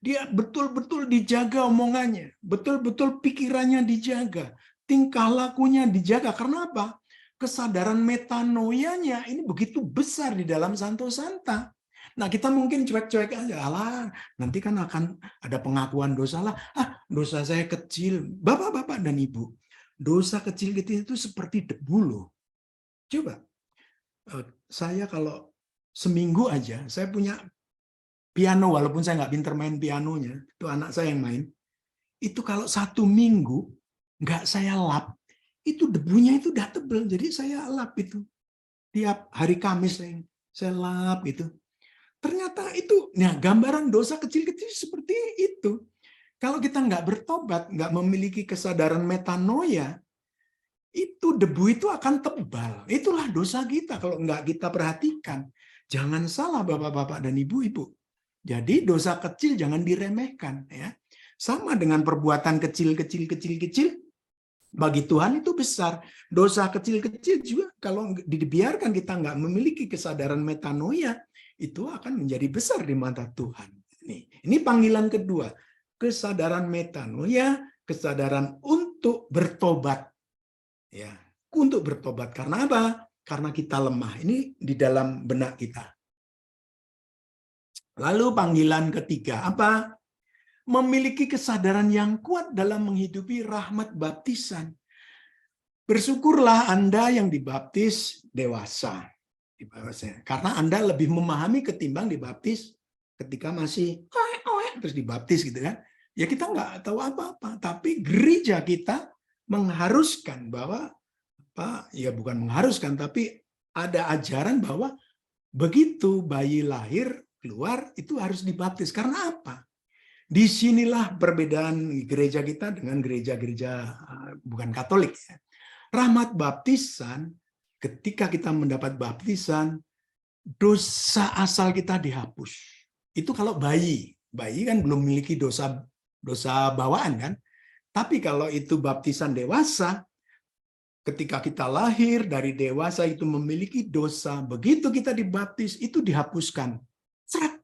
Dia betul-betul dijaga omongannya, betul-betul pikirannya dijaga, tingkah lakunya dijaga. Karena apa? Kesadaran metanoianya ini begitu besar di dalam Santo Santa. Nah, kita mungkin cuek-cuek aja, alah, nanti kan akan ada pengakuan dosa lah. Dosa saya kecil. Bapak-bapak dan Ibu, dosa kecil-kecil itu seperti debu loh. Coba, saya kalau seminggu aja, saya punya piano, walaupun saya nggak pinter main pianonya, itu anak saya yang main. Itu kalau 1 minggu nggak saya lap, itu debunya itu udah tebel. Jadi saya lap itu tiap hari Kamis saya lap itu. Ternyata itu, nah gambaran dosa kecil-kecil seperti itu. Kalau kita nggak bertobat, nggak memiliki kesadaran metanoia, itu debu itu akan tebal. Itulah dosa kita kalau nggak kita perhatikan. Jangan salah bapak-bapak dan ibu-ibu. Jadi dosa kecil jangan diremehkan, ya. Sama dengan perbuatan kecil-kecil bagi Tuhan itu besar. Dosa kecil-kecil juga kalau dibiarkan kita nggak memiliki kesadaran metanoia, itu akan menjadi besar di mata Tuhan. Ini panggilan kedua, kesadaran metanoia, kesadaran untuk bertobat, ya, untuk bertobat. Karena apa? Karena kita lemah. Ini di dalam benak kita. Lalu panggilan ketiga apa? Memiliki kesadaran yang kuat dalam menghidupi rahmat baptisan. Bersyukurlah Anda yang dibaptis dewasa. Karena Anda lebih memahami ketimbang dibaptis ketika masih terus dibaptis gitu kan. Ya kita nggak tahu apa-apa. Tapi gereja kita mengharuskan bahwa ya bukan mengharuskan, tapi ada ajaran bahwa begitu bayi lahir keluar itu harus dibaptis. Karena apa? Disinilah perbedaan gereja kita dengan gereja-gereja bukan Katolik. Ya. Rahmat baptisan, ketika kita mendapat baptisan, dosa asal kita dihapus. Itu kalau bayi kan belum memiliki dosa bawaan kan. Tapi kalau itu baptisan dewasa, ketika kita lahir dari dewasa itu memiliki dosa, begitu kita dibaptis itu dihapuskan. Seret.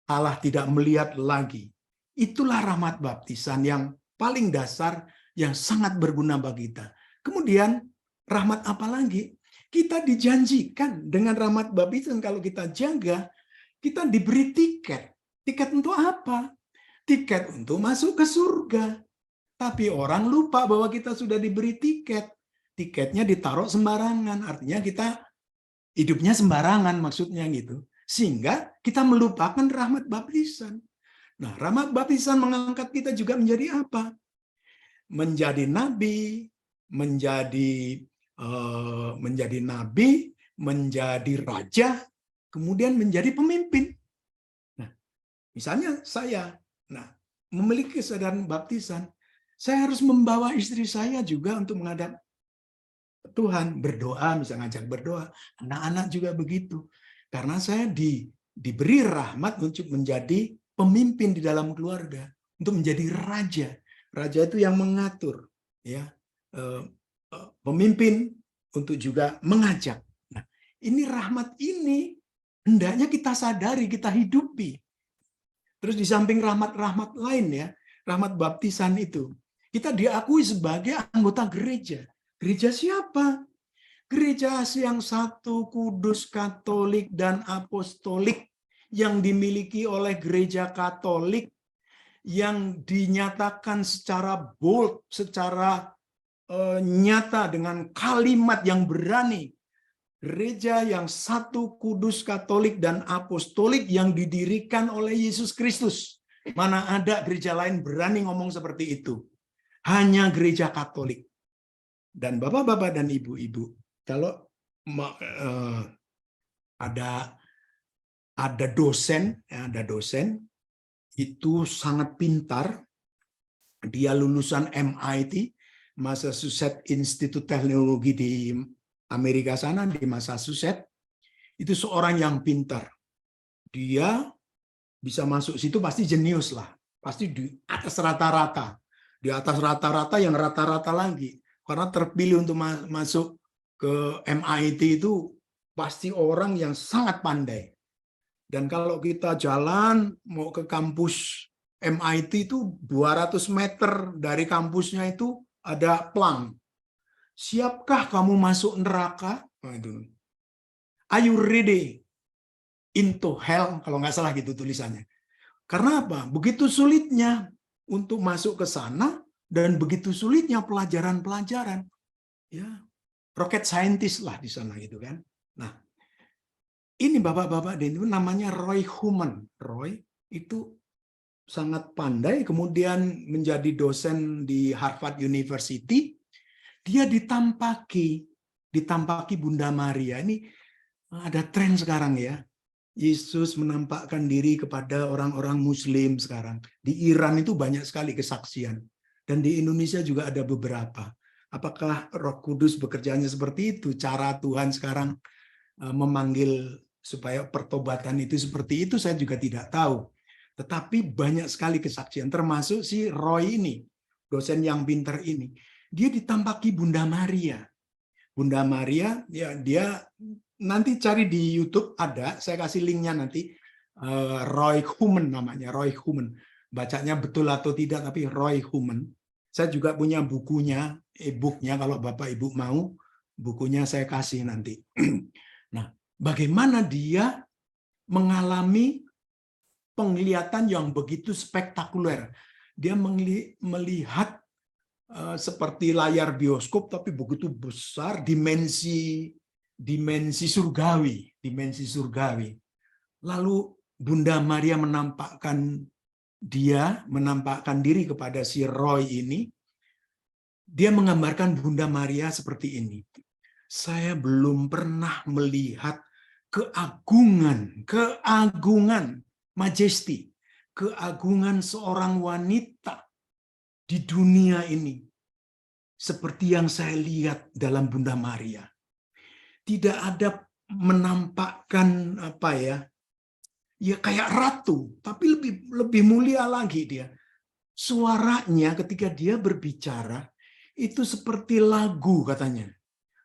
Allah tidak melihat lagi. Itulah rahmat baptisan yang paling dasar, yang sangat berguna bagi kita. Kemudian rahmat apa lagi? Kita dijanjikan dengan rahmat baptisan kalau kita jaga, kita diberi tiket. Tiket untuk apa? Tiket untuk masuk ke surga. Tapi orang lupa bahwa kita sudah diberi tiket. Tiketnya ditaruh sembarangan, artinya kita hidupnya sembarangan maksudnya gitu. Sehingga kita melupakan rahmat baptisan. Nah, rahmat baptisan mengangkat kita juga menjadi apa? Menjadi nabi, menjadi nabi, menjadi raja, kemudian menjadi pemimpin. Nah, misalnya saya, memiliki kesadaran baptisan, saya harus membawa istri saya juga untuk menghadap Tuhan, berdoa, misalnya ngajak berdoa, anak-anak juga begitu. Karena saya diberi rahmat untuk menjadi pemimpin di dalam keluarga, untuk menjadi raja. Raja itu yang mengatur, ya, pemimpin untuk juga mengajak. Nah, ini rahmat ini hendaknya kita sadari, kita hidupi. Terus di samping rahmat-rahmat lain ya, rahmat baptisan itu, kita diakui sebagai anggota gereja. Gereja siapa? Gereja yang satu, kudus, katolik, dan apostolik yang dimiliki oleh gereja Katolik yang dinyatakan secara bold, secara nyata dengan kalimat yang berani. Gereja yang satu, kudus, katolik, dan apostolik yang didirikan oleh Yesus Kristus. Mana ada gereja lain berani ngomong seperti itu? Hanya gereja Katolik. Dan bapak-bapak dan ibu-ibu, kalau ada dosen, itu sangat pintar, dia lulusan MIT, Massachusetts Institute Teknologi di Amerika sana, di Massachusetts, itu seorang yang pintar. Dia bisa masuk situ pasti jenius lah, pasti di atas rata-rata, di atas rata-rata yang rata-rata lagi, karena terpilih untuk masuk ke MIT itu pasti orang yang sangat pandai. Dan kalau kita jalan mau ke kampus MIT itu 200 meter dari kampusnya itu ada pelang. Siapkah kamu masuk neraka? Nah, itu. Are you ready into hell? Kalau nggak salah gitu tulisannya. Karena apa? Begitu sulitnya untuk masuk ke sana dan begitu sulitnya pelajaran-pelajaran. Ya, rocket scientist lah di sana gitu kan. Nah, ini bapak-bapak dan ibu namanya Roy Human. Roy itu sangat pandai, kemudian menjadi dosen di Harvard University. Dia ditampaki Bunda Maria. Ini ada tren sekarang ya. Yesus menampakkan diri kepada orang-orang Muslim sekarang. Di Iran itu banyak sekali kesaksian. Dan di Indonesia juga ada beberapa. Apakah Roh Kudus bekerjanya seperti itu? Cara Tuhan sekarang memanggil supaya pertobatan itu seperti itu, saya juga tidak tahu. Tetapi banyak sekali kesaksian, termasuk si Roy ini, dosen yang pintar ini. Dia ditampaki Bunda Maria. Bunda Maria, ya dia nanti cari di YouTube ada, saya kasih linknya nanti. Roy Human namanya, Roy Human. Bacanya betul atau tidak, tapi Roy Human. Saya juga punya bukunya, e-booknya kalau Bapak Ibu mau, bukunya saya kasih nanti. Nah, bagaimana dia mengalami penglihatan yang begitu spektakuler. Dia melihat seperti layar bioskop, tapi begitu besar, dimensi surgawi, Lalu Bunda Maria menampakkan diri kepada si Roy ini. Dia menggambarkan Bunda Maria seperti ini. Saya belum pernah melihat keagungan, majesti, keagungan seorang wanita di dunia ini seperti yang saya lihat dalam Bunda Maria. Tidak ada menampakkan ya kayak ratu, tapi lebih mulia lagi dia. Suaranya ketika dia berbicara itu seperti lagu katanya.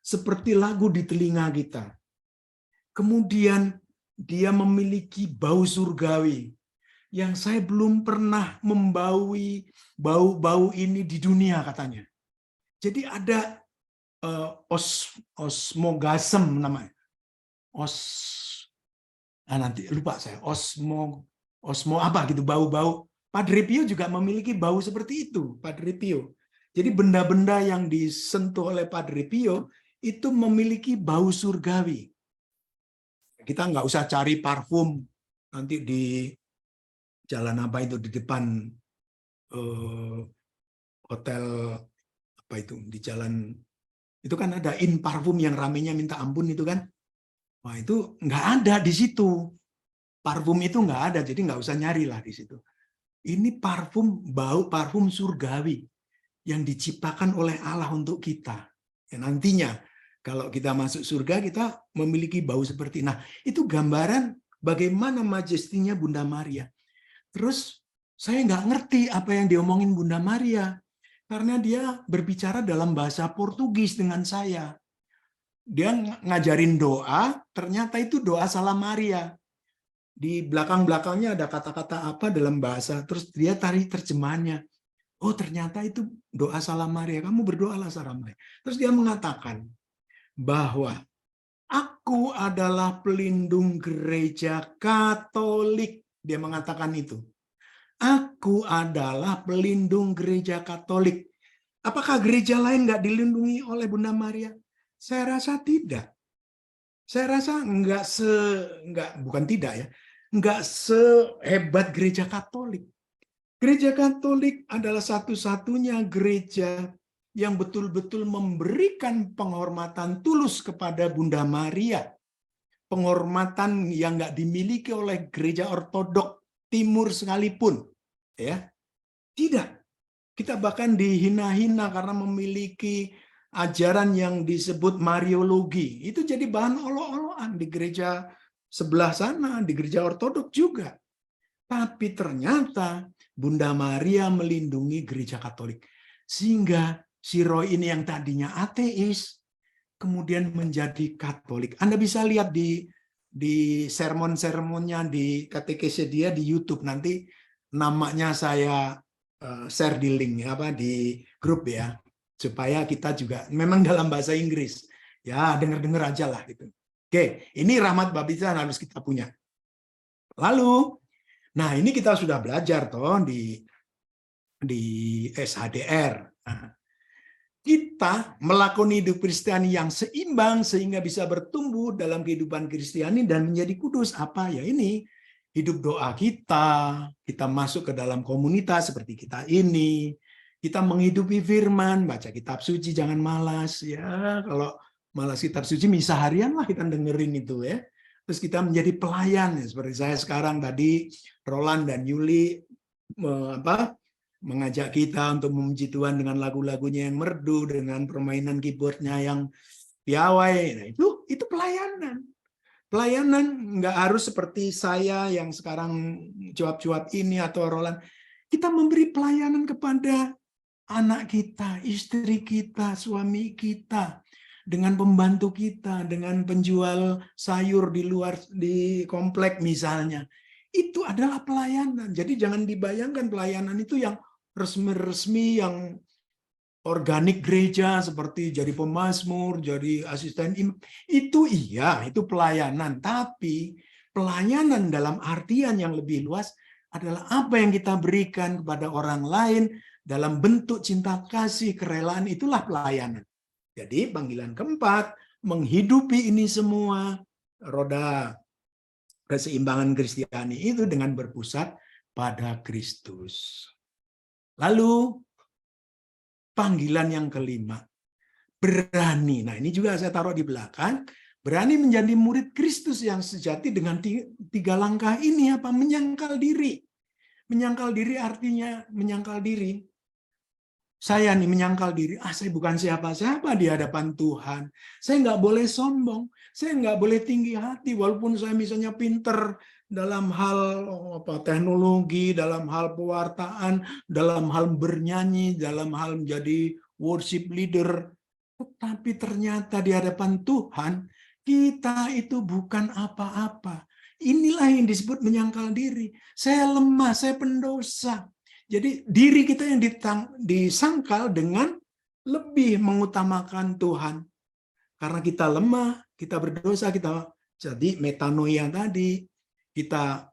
Seperti lagu di telinga kita. Kemudian dia memiliki bau surgawi yang saya belum pernah membaui bau-bau ini di dunia katanya. Jadi ada osmogasem namanya. Nanti lupa saya. Osmo apa gitu, bau-bau. Padre Pio juga memiliki bau seperti itu, Padre Pio. Jadi benda-benda yang disentuh oleh Padre Pio itu memiliki bau surgawi. Kita nggak usah cari parfum nanti di jalan apa itu di depan hotel apa itu di jalan itu kan ada in parfum yang ramenya minta ampun itu kan. Wah itu nggak ada di situ. Parfum itu nggak ada, jadi nggak usah nyari lah di situ. Ini parfum surgawi yang diciptakan oleh Allah untuk kita. Ya, nantinya kalau kita masuk surga, kita memiliki bau seperti. Nah, itu gambaran bagaimana majestinya Bunda Maria. Terus saya nggak ngerti apa yang diomongin Bunda Maria. Karena dia berbicara dalam bahasa Portugis dengan saya. Dia ngajarin doa, ternyata itu doa Salam Maria. Di belakang-belakangnya ada kata-kata apa dalam bahasa. Terus dia tarik terjemahannya. Oh, ternyata itu doa Salam Maria. Kamu berdoalah Salam Maria. Terus dia mengatakan, bahwa aku adalah pelindung gereja Katolik. Dia mengatakan itu. Aku adalah pelindung gereja Katolik. Apakah gereja lain nggak dilindungi oleh Bunda Maria? Saya rasa tidak. Saya rasa nggak sehebat gereja Katolik. Gereja Katolik adalah satu-satunya gereja yang betul-betul memberikan penghormatan tulus kepada Bunda Maria. Penghormatan yang nggak dimiliki oleh gereja ortodok timur sekalipun. Ya, tidak. Kita bahkan dihina-hina karena memiliki ajaran yang disebut Mariologi. Itu jadi bahan olok-olokan di gereja sebelah sana, di gereja ortodok juga. Tapi ternyata Bunda Maria melindungi gereja Katolik. Sehingga si Roy ini yang tadinya ateis, kemudian menjadi Katolik. Anda bisa lihat di di sermon-sermonnya, di katekese dia di YouTube. Nanti namanya saya share di link di grup ya, supaya kita juga memang dalam bahasa Inggris ya, dengar-dengar aja lah gitu. Oke, ini rahmat baptisan harus kita punya. Lalu, nah ini kita sudah belajar toh di SHDR. Nah, kita melakukan hidup Kristiani yang seimbang sehingga bisa bertumbuh dalam kehidupan Kristiani dan menjadi kudus. Apa ya ini? Hidup doa kita masuk ke dalam komunitas seperti kita ini, kita menghidupi firman, baca kitab suci, jangan malas ya. Kalau malas kitab suci, misa harian lah kita dengerin itu ya. Terus kita menjadi pelayan ya, seperti saya sekarang tadi, Roland dan Yuli mengajak kita untuk memuji Tuhan dengan lagu-lagunya yang merdu, dengan permainan keyboardnya yang piawai. Nah, itu pelayanan. Pelayanan nggak harus seperti saya yang sekarang cuap-cuap ini atau Roland. Kita memberi pelayanan kepada anak kita, istri kita, suami kita, dengan pembantu kita, dengan penjual sayur di luar di komplek misalnya. Itu adalah pelayanan. Jadi jangan dibayangkan pelayanan itu yang resmi-resmi, yang organik gereja seperti jadi pemazmur, jadi asisten imam. Itu iya, itu pelayanan. Tapi pelayanan dalam artian yang lebih luas adalah apa yang kita berikan kepada orang lain dalam bentuk cinta kasih, kerelaan, itulah pelayanan. Jadi panggilan keempat, menghidupi ini semua, roda keseimbangan Kristiani itu dengan berpusat pada Kristus. Lalu panggilan yang kelima, berani. Nah, ini juga saya taruh di belakang. Berani menjadi murid Kristus yang sejati dengan tiga langkah ini apa? Menyangkal diri. Menyangkal diri artinya menyangkal diri. Saya nih menyangkal diri, saya bukan siapa-siapa di hadapan Tuhan. Saya nggak boleh sombong, saya nggak boleh tinggi hati, walaupun saya misalnya pinter dalam hal teknologi, dalam hal pewartaan, dalam hal bernyanyi, dalam hal menjadi worship leader. Tetapi ternyata di hadapan Tuhan, kita itu bukan apa-apa. Inilah yang disebut menyangkal diri. Saya lemah, saya pendosa. Jadi diri kita yang disangkal dengan lebih mengutamakan Tuhan. Karena kita lemah, kita berdosa, kita jadi metanoia tadi, kita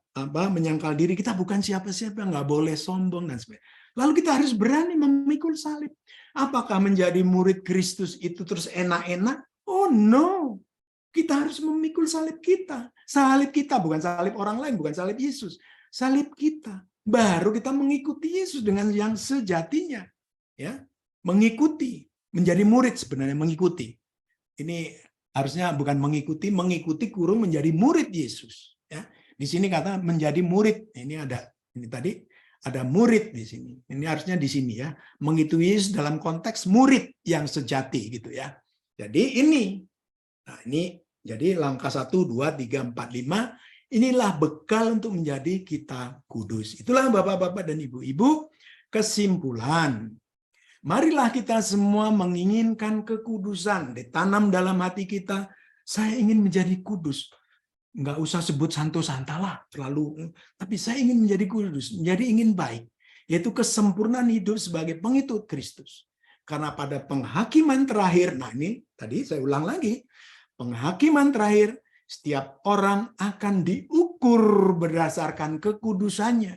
menyangkal diri, kita bukan siapa-siapa, nggak boleh sombong dan sebagainya. Lalu kita harus berani memikul salib. Apakah menjadi murid Kristus itu terus enak-enak? Oh no, kita harus memikul salib kita. Salib kita, bukan salib orang lain, bukan salib Yesus. Salib kita. Baru kita mengikuti Yesus dengan yang sejatinya, ya, mengikuti, menjadi murid sebenarnya mengikuti. Ini harusnya bukan mengikuti kurung menjadi murid Yesus. Ya, di sini kata menjadi murid. Ini tadi ada murid di sini. Ini harusnya di sini ya, mengikuti Yesus dalam konteks murid yang sejati gitu ya. Jadi ini, nah ini jadi langkah 1, 2, 3, 4, 5. Inilah bekal untuk menjadi kita kudus. Itulah Bapak-bapak dan Ibu-ibu, kesimpulan. Marilah kita semua menginginkan kekudusan, ditanam dalam hati kita, saya ingin menjadi kudus. Enggak usah sebut santo-santa lah, terlalu. Tapi saya ingin menjadi kudus, menjadi ingin baik. Yaitu kesempurnaan hidup sebagai pengikut Kristus. Karena pada penghakiman terakhir, nah ini tadi saya ulang lagi, penghakiman terakhir, setiap orang akan diukur berdasarkan kekudusannya.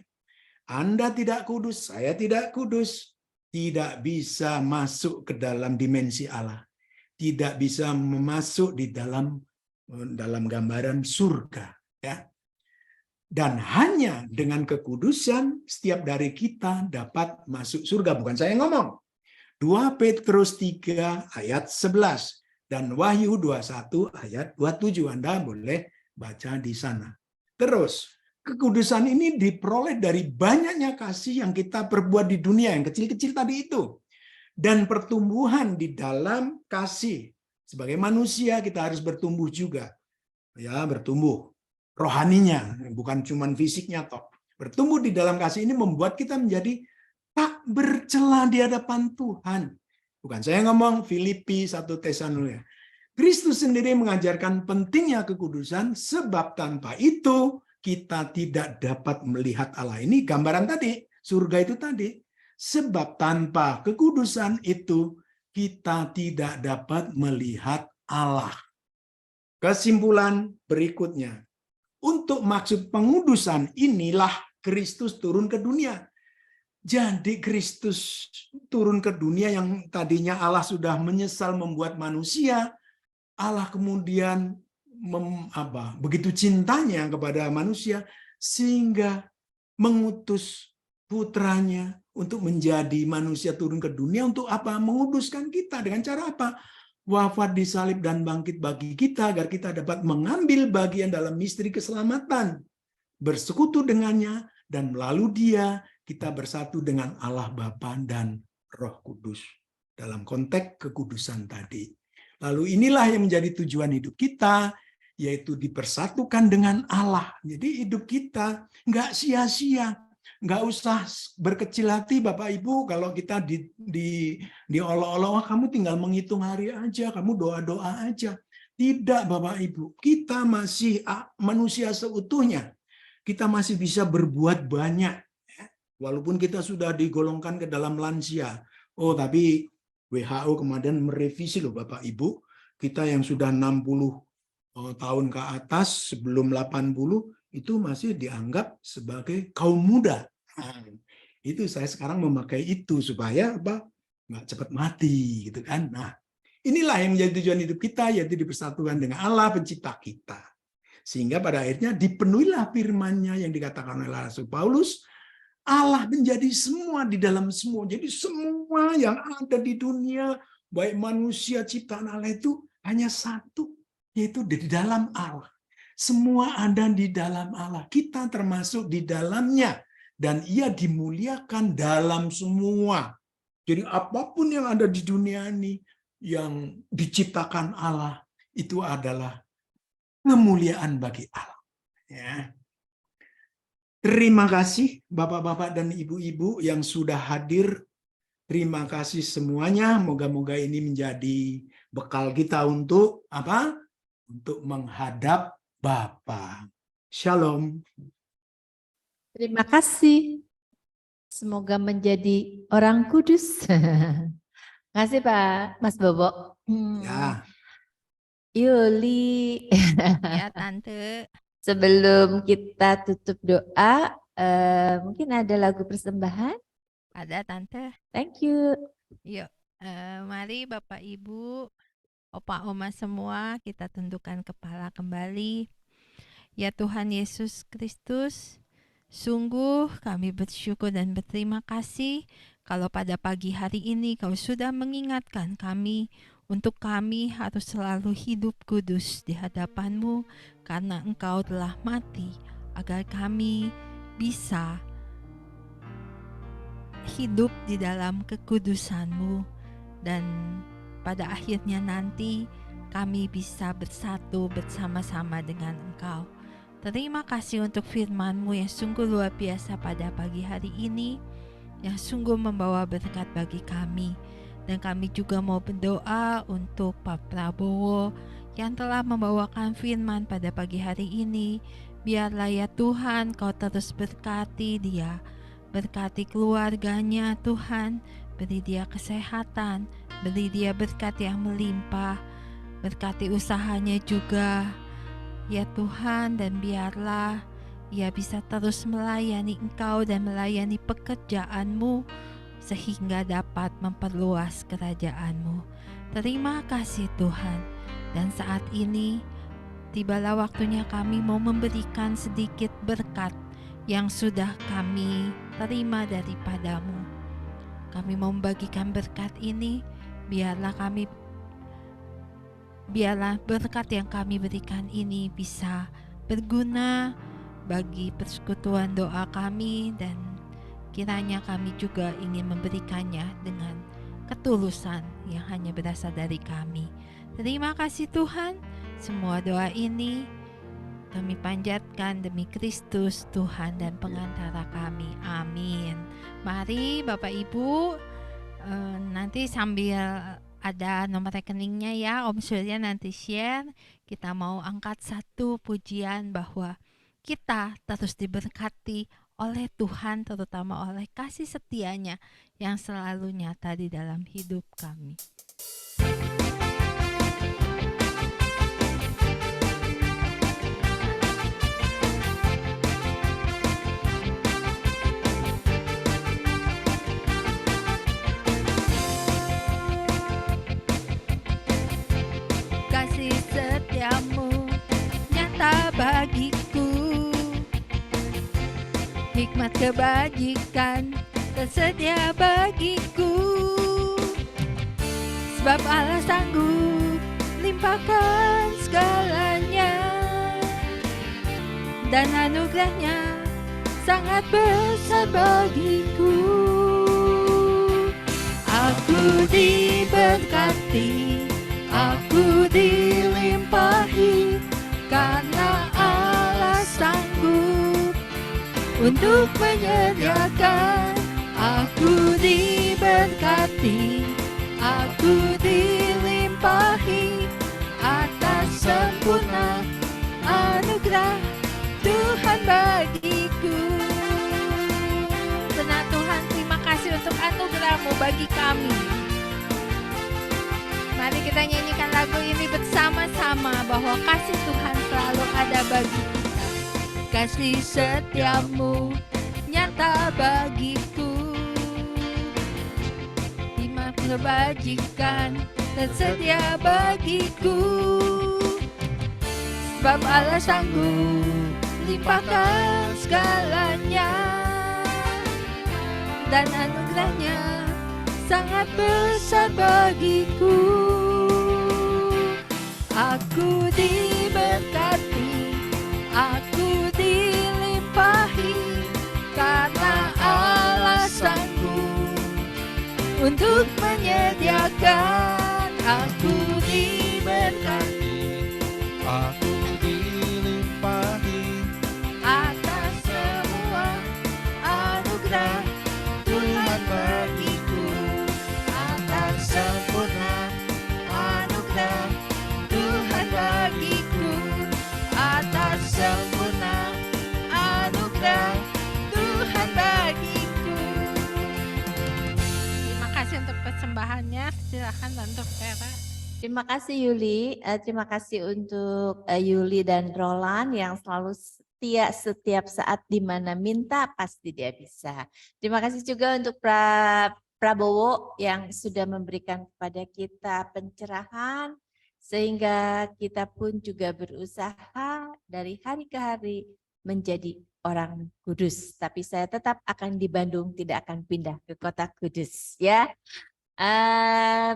Anda tidak kudus, saya tidak kudus, tidak bisa masuk ke dalam dimensi Allah. Tidak bisa masuk di dalam gambaran surga. Ya. Dan hanya dengan kekudusan, setiap dari kita dapat masuk surga. Bukan saya yang ngomong. 2 Petrus 3 ayat 11. Dan Wahyu 21 ayat 27. Anda boleh baca di sana. Terus, kekudusan ini diperoleh dari banyaknya kasih yang kita perbuat di dunia, yang kecil-kecil tadi itu. Dan pertumbuhan di dalam kasih. Sebagai manusia kita harus bertumbuh juga. Ya, bertumbuh. Rohaninya, bukan cuma fisiknya toh. Bertumbuh di dalam kasih ini membuat kita menjadi tak bercela di hadapan Tuhan. Bukan saya ngomong Filipi 1 Tesalonika. Kristus sendiri mengajarkan pentingnya kekudusan, sebab tanpa itu kita tidak dapat melihat Allah. Ini gambaran tadi, surga itu tadi. Sebab tanpa kekudusan itu kita tidak dapat melihat Allah. Kesimpulan berikutnya. Untuk maksud pengudusan inilah Kristus turun ke dunia. Jadi Kristus turun ke dunia yang tadinya Allah sudah menyesal membuat manusia. Allah kemudian begitu cintanya kepada manusia sehingga mengutus putranya untuk menjadi manusia turun ke dunia untuk apa? Menguduskan kita dengan cara apa? Wafat di salib dan bangkit bagi kita agar kita dapat mengambil bagian dalam misteri keselamatan, bersekutu dengannya, dan melalui dia kita bersatu dengan Allah Bapa dan Roh Kudus dalam konteks kekudusan tadi. Lalu inilah yang menjadi tujuan hidup kita, yaitu dipersatukan dengan Allah. Jadi hidup kita nggak sia-sia. Nggak usah berkecil hati Bapak Ibu kalau kita diolok-olok, kamu tinggal menghitung hari aja, kamu doa-doa aja. Tidak Bapak Ibu, kita masih manusia seutuhnya. Kita masih bisa berbuat banyak. Walaupun kita sudah digolongkan ke dalam lansia. Oh, tapi WHO kemudian merevisi loh Bapak Ibu, kita yang sudah 60 tahun ke atas sebelum 80 itu masih dianggap sebagai kaum muda. Nah, itu saya sekarang memakai itu supaya apa? Nggak cepat mati gitu kan. Nah, inilah yang menjadi tujuan hidup kita, yaitu dipersatukan dengan Allah pencipta kita. Sehingga pada akhirnya dipenuhilah firman-Nya yang dikatakan oleh Rasul Paulus, Allah menjadi semua di dalam semua. Jadi semua yang ada di dunia, baik manusia ciptaan Allah itu hanya satu, yaitu di dalam Allah. Semua ada di dalam Allah. Kita termasuk di dalamnya. Dan ia dimuliakan dalam semua. Jadi apapun yang ada di dunia ini, yang diciptakan Allah, itu adalah kemuliaan bagi Allah. Ya. Terima kasih Bapak-bapak dan Ibu-ibu yang sudah hadir. Terima kasih semuanya. Moga-moga ini menjadi bekal kita untuk apa? Untuk menghadap Bapa. Shalom. Terima kasih. Semoga menjadi orang kudus. Terima kasih Pak Mas Bobo. Ya. Yuli. Ya Tante. Sebelum kita tutup doa, mungkin ada lagu persembahan? Ada Tante. Thank you. Yuk, mari Bapak Ibu, Opa Oma semua, kita tundukkan kepala kembali. Ya Tuhan Yesus Kristus, sungguh kami bersyukur dan berterima kasih kalau pada pagi hari ini Kau sudah mengingatkan kami untuk kami harus selalu hidup kudus di hadapan-Mu karena Engkau telah mati agar kami bisa hidup di dalam kekudusan-Mu dan pada akhirnya nanti kami bisa bersatu bersama-sama dengan Engkau. Terima kasih untuk firman-Mu yang sungguh luar biasa pada pagi hari ini, yang sungguh membawa berkat bagi kami. Dan kami juga mau berdoa untuk Pak Prabowo yang telah membawakan firman pada pagi hari ini. Biarlah ya Tuhan Kau terus berkati dia, berkati keluarganya Tuhan, beri dia kesehatan, beri dia berkat yang melimpah, berkati usahanya juga ya Tuhan, dan biarlah ia bisa terus melayani Engkau dan melayani pekerjaan-Mu sehingga dapat memperluas kerajaan-Mu. Terima kasih Tuhan. Dan saat ini tibalah waktunya kami mau memberikan sedikit berkat yang sudah kami terima daripada-Mu. Kami mau membagikan berkat ini, biarlah berkat yang kami berikan ini bisa berguna bagi persekutuan doa kami, dan kiranya kami juga ingin memberikannya dengan ketulusan yang hanya berasal dari kami. Terima kasih Tuhan, semua doa ini kami panjatkan demi Kristus Tuhan dan pengantara kami. Amin. Mari Bapak Ibu, nanti sambil ada nomor rekeningnya ya, Om Surya nanti share. Kita mau angkat satu pujian bahwa kita terus diberkati oleh Tuhan, terutama oleh kasih setianya yang selalu nyata di dalam hidup kami. Kasih setiamu nyata bagiku, hikmat kebajikan tersedia bagiku. Sebab Allah sanggup limpahkan segalanya, dan anugerahnya sangat besar bagiku. Aku diberkati, aku dilimpahi, karena Allah sanggup untuk menyediakan. Aku diberkati, aku dilimpahi atas sempurna anugerah Tuhan bagiku. Benar Tuhan, terima kasih untuk anugerah-Mu bagi kami. Mari kita nyanyikan lagu ini bersama-sama bahwa kasih Tuhan selalu ada bagi kita. Kasih setiamu nyata bagiku, hikmat kebajikan tersedia bagiku. Sebab Allah sanggup limpahkan segalanya, dan anugerahnya sangat besar bagiku. Aku diberkati, aku dilimpahi, karena Allah sanggup untuk menyediakan. Aku diberkati, Aku dilimpahi atas semua anugerah Tuhan bagiku. Atas sempurna anugerah Tuhan bagiku. Atas sempurna anugerah Tuhan bagiku. Terima kasih untuk persembahannya. Silakan Tante Vera. Terima kasih Yuli, terima kasih untuk Yuli dan Roland yang selalu setia setiap saat di mana minta pasti dia bisa. Terima kasih juga untuk Prabowo yang sudah memberikan kepada kita pencerahan sehingga kita pun juga berusaha dari hari ke hari menjadi orang Kudus. Tapi saya tetap akan di Bandung, tidak akan pindah ke kota Kudus ya.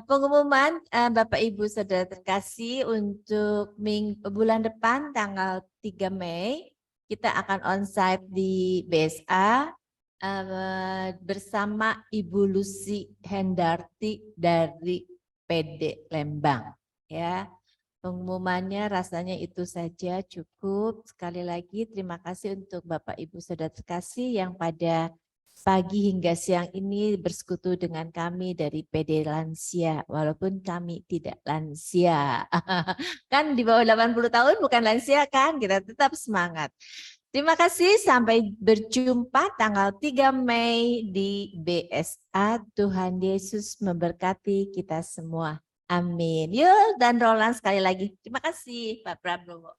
Pengumuman Bapak Ibu Saudara terkasih untuk bulan depan tanggal 3 Mei kita akan onsite di BSA bersama Ibu Lucy Hendarti dari PD Lembang ya. Pengumumannya rasanya itu saja cukup. Sekali lagi terima kasih untuk Bapak Ibu Saudara terkasih yang pada pagi hingga siang ini bersekutu dengan kami dari PD Lansia, walaupun kami tidak lansia. Kan di bawah 80 tahun bukan lansia kan, kita tetap semangat. Terima kasih, sampai berjumpa tanggal 3 Mei di BSA. Tuhan Yesus memberkati kita semua. Amin. Yuk, dan Roland sekali lagi. Terima kasih Pak Prabowo.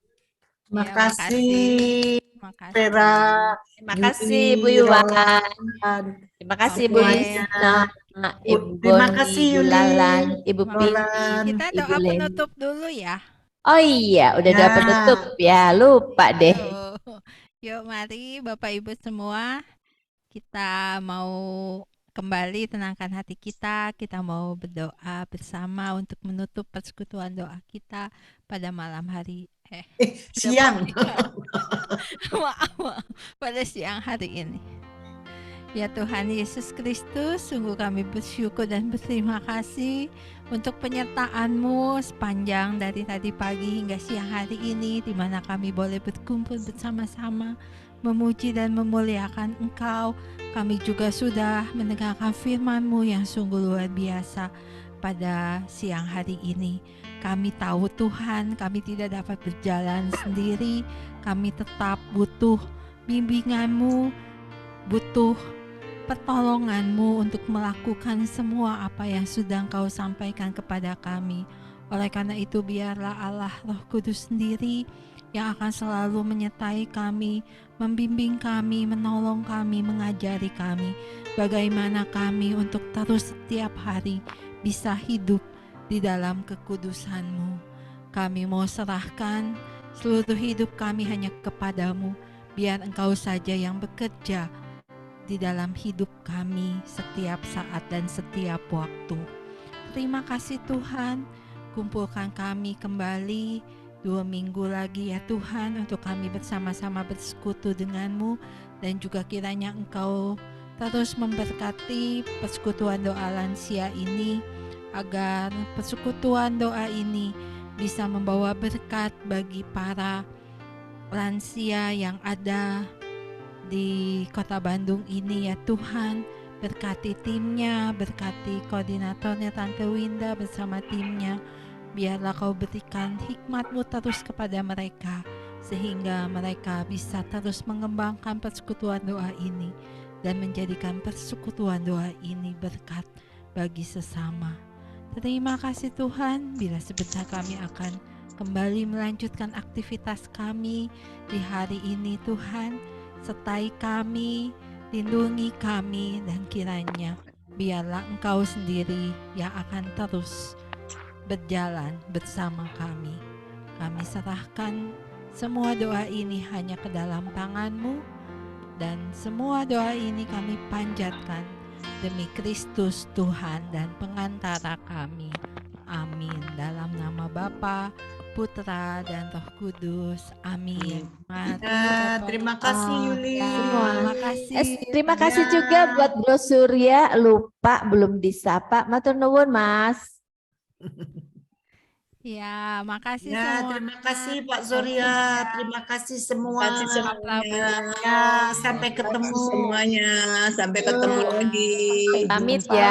Terima Ya, kasih makasih. Vera. Terima kasih Bu Yuli, Yuwan. Roland, Terima kasih Bu semuanya. Lisna, Ibu Terima Boni, kasih, Ibu Yuli, Lalan, Ibu Pin. Roland. Kita Ibu doa Leni. penutup dulu ya. Oh iya, udah doa Ya. penutup ya, lupa deh. Yuk mari Bapak Ibu semua, kita mau kembali tenangkan hati kita mau berdoa bersama untuk menutup persekutuan doa kita pada malam hari. Siang. Maaf, pada siang hari ini. Ya Tuhan Yesus Kristus, sungguh kami bersyukur dan berterima kasih untuk penyertaan-Mu sepanjang dari tadi pagi hingga siang hari ini, di mana kami boleh berkumpul bersama-sama, memuji dan memuliakan Engkau. Kami juga sudah mendengarkan firman-Mu yang sungguh luar biasa. pada siang hari ini. Kami tahu Tuhan, kami tidak dapat berjalan sendiri, kami tetap butuh bimbingan-Mu, butuh pertolongan-Mu untuk melakukan semua apa yang sudah Engkau sampaikan kepada kami. Oleh karena itu, biarlah Allah Roh Kudus sendiri yang akan selalu menyertai kami, membimbing kami, menolong kami, mengajari kami bagaimana kami untuk terus setiap hari bisa hidup di dalam kekudusan-Mu. Kami mau serahkan seluruh hidup kami hanya kepadamu, biar Engkau saja yang bekerja di dalam hidup kami setiap saat dan setiap waktu. Terima kasih Tuhan, kumpulkan kami kembali 2 minggu lagi ya Tuhan, untuk kami bersama-sama bersekutu denganmu, dan juga kiranya Engkau terus memberkati persekutuan doa lansia ini, agar persekutuan doa ini bisa membawa berkat bagi para lansia yang ada di Kota Bandung ini ya Tuhan. Berkati timnya, berkati koordinatornya Tante Winda bersama timnya. Biarlah Kau berikan hikmat-Mu terus kepada mereka, sehingga mereka bisa terus mengembangkan persekutuan doa ini dan menjadikan persekutuan doa ini berkat bagi sesama. Terima kasih Tuhan, bila sebentar kami akan kembali melanjutkan aktivitas kami di hari ini Tuhan. Sertai kami, lindungi kami, dan kiranya biarlah Engkau sendiri yang akan terus berjalan bersama kami. Kami serahkan semua doa ini hanya ke dalam tangan-Mu, dan semua doa ini kami panjatkan demi Kristus Tuhan dan pengantara kami. Amin. Dalam nama Bapa, Putra, dan Roh Kudus. Amin. Mari Bapak. Terima kasih Yuli. Terima kasih. Terima kasih juga buat Bro Surya, lupa belum disapa. Matur nuwun Mas. Ya, makasih Ya, semua. terima kasih Pak Surya. Terima kasih semua. Terima kasih semuanya. Ya, sampai ketemu semuanya. Sampai ketemu lagi. Pamit ya.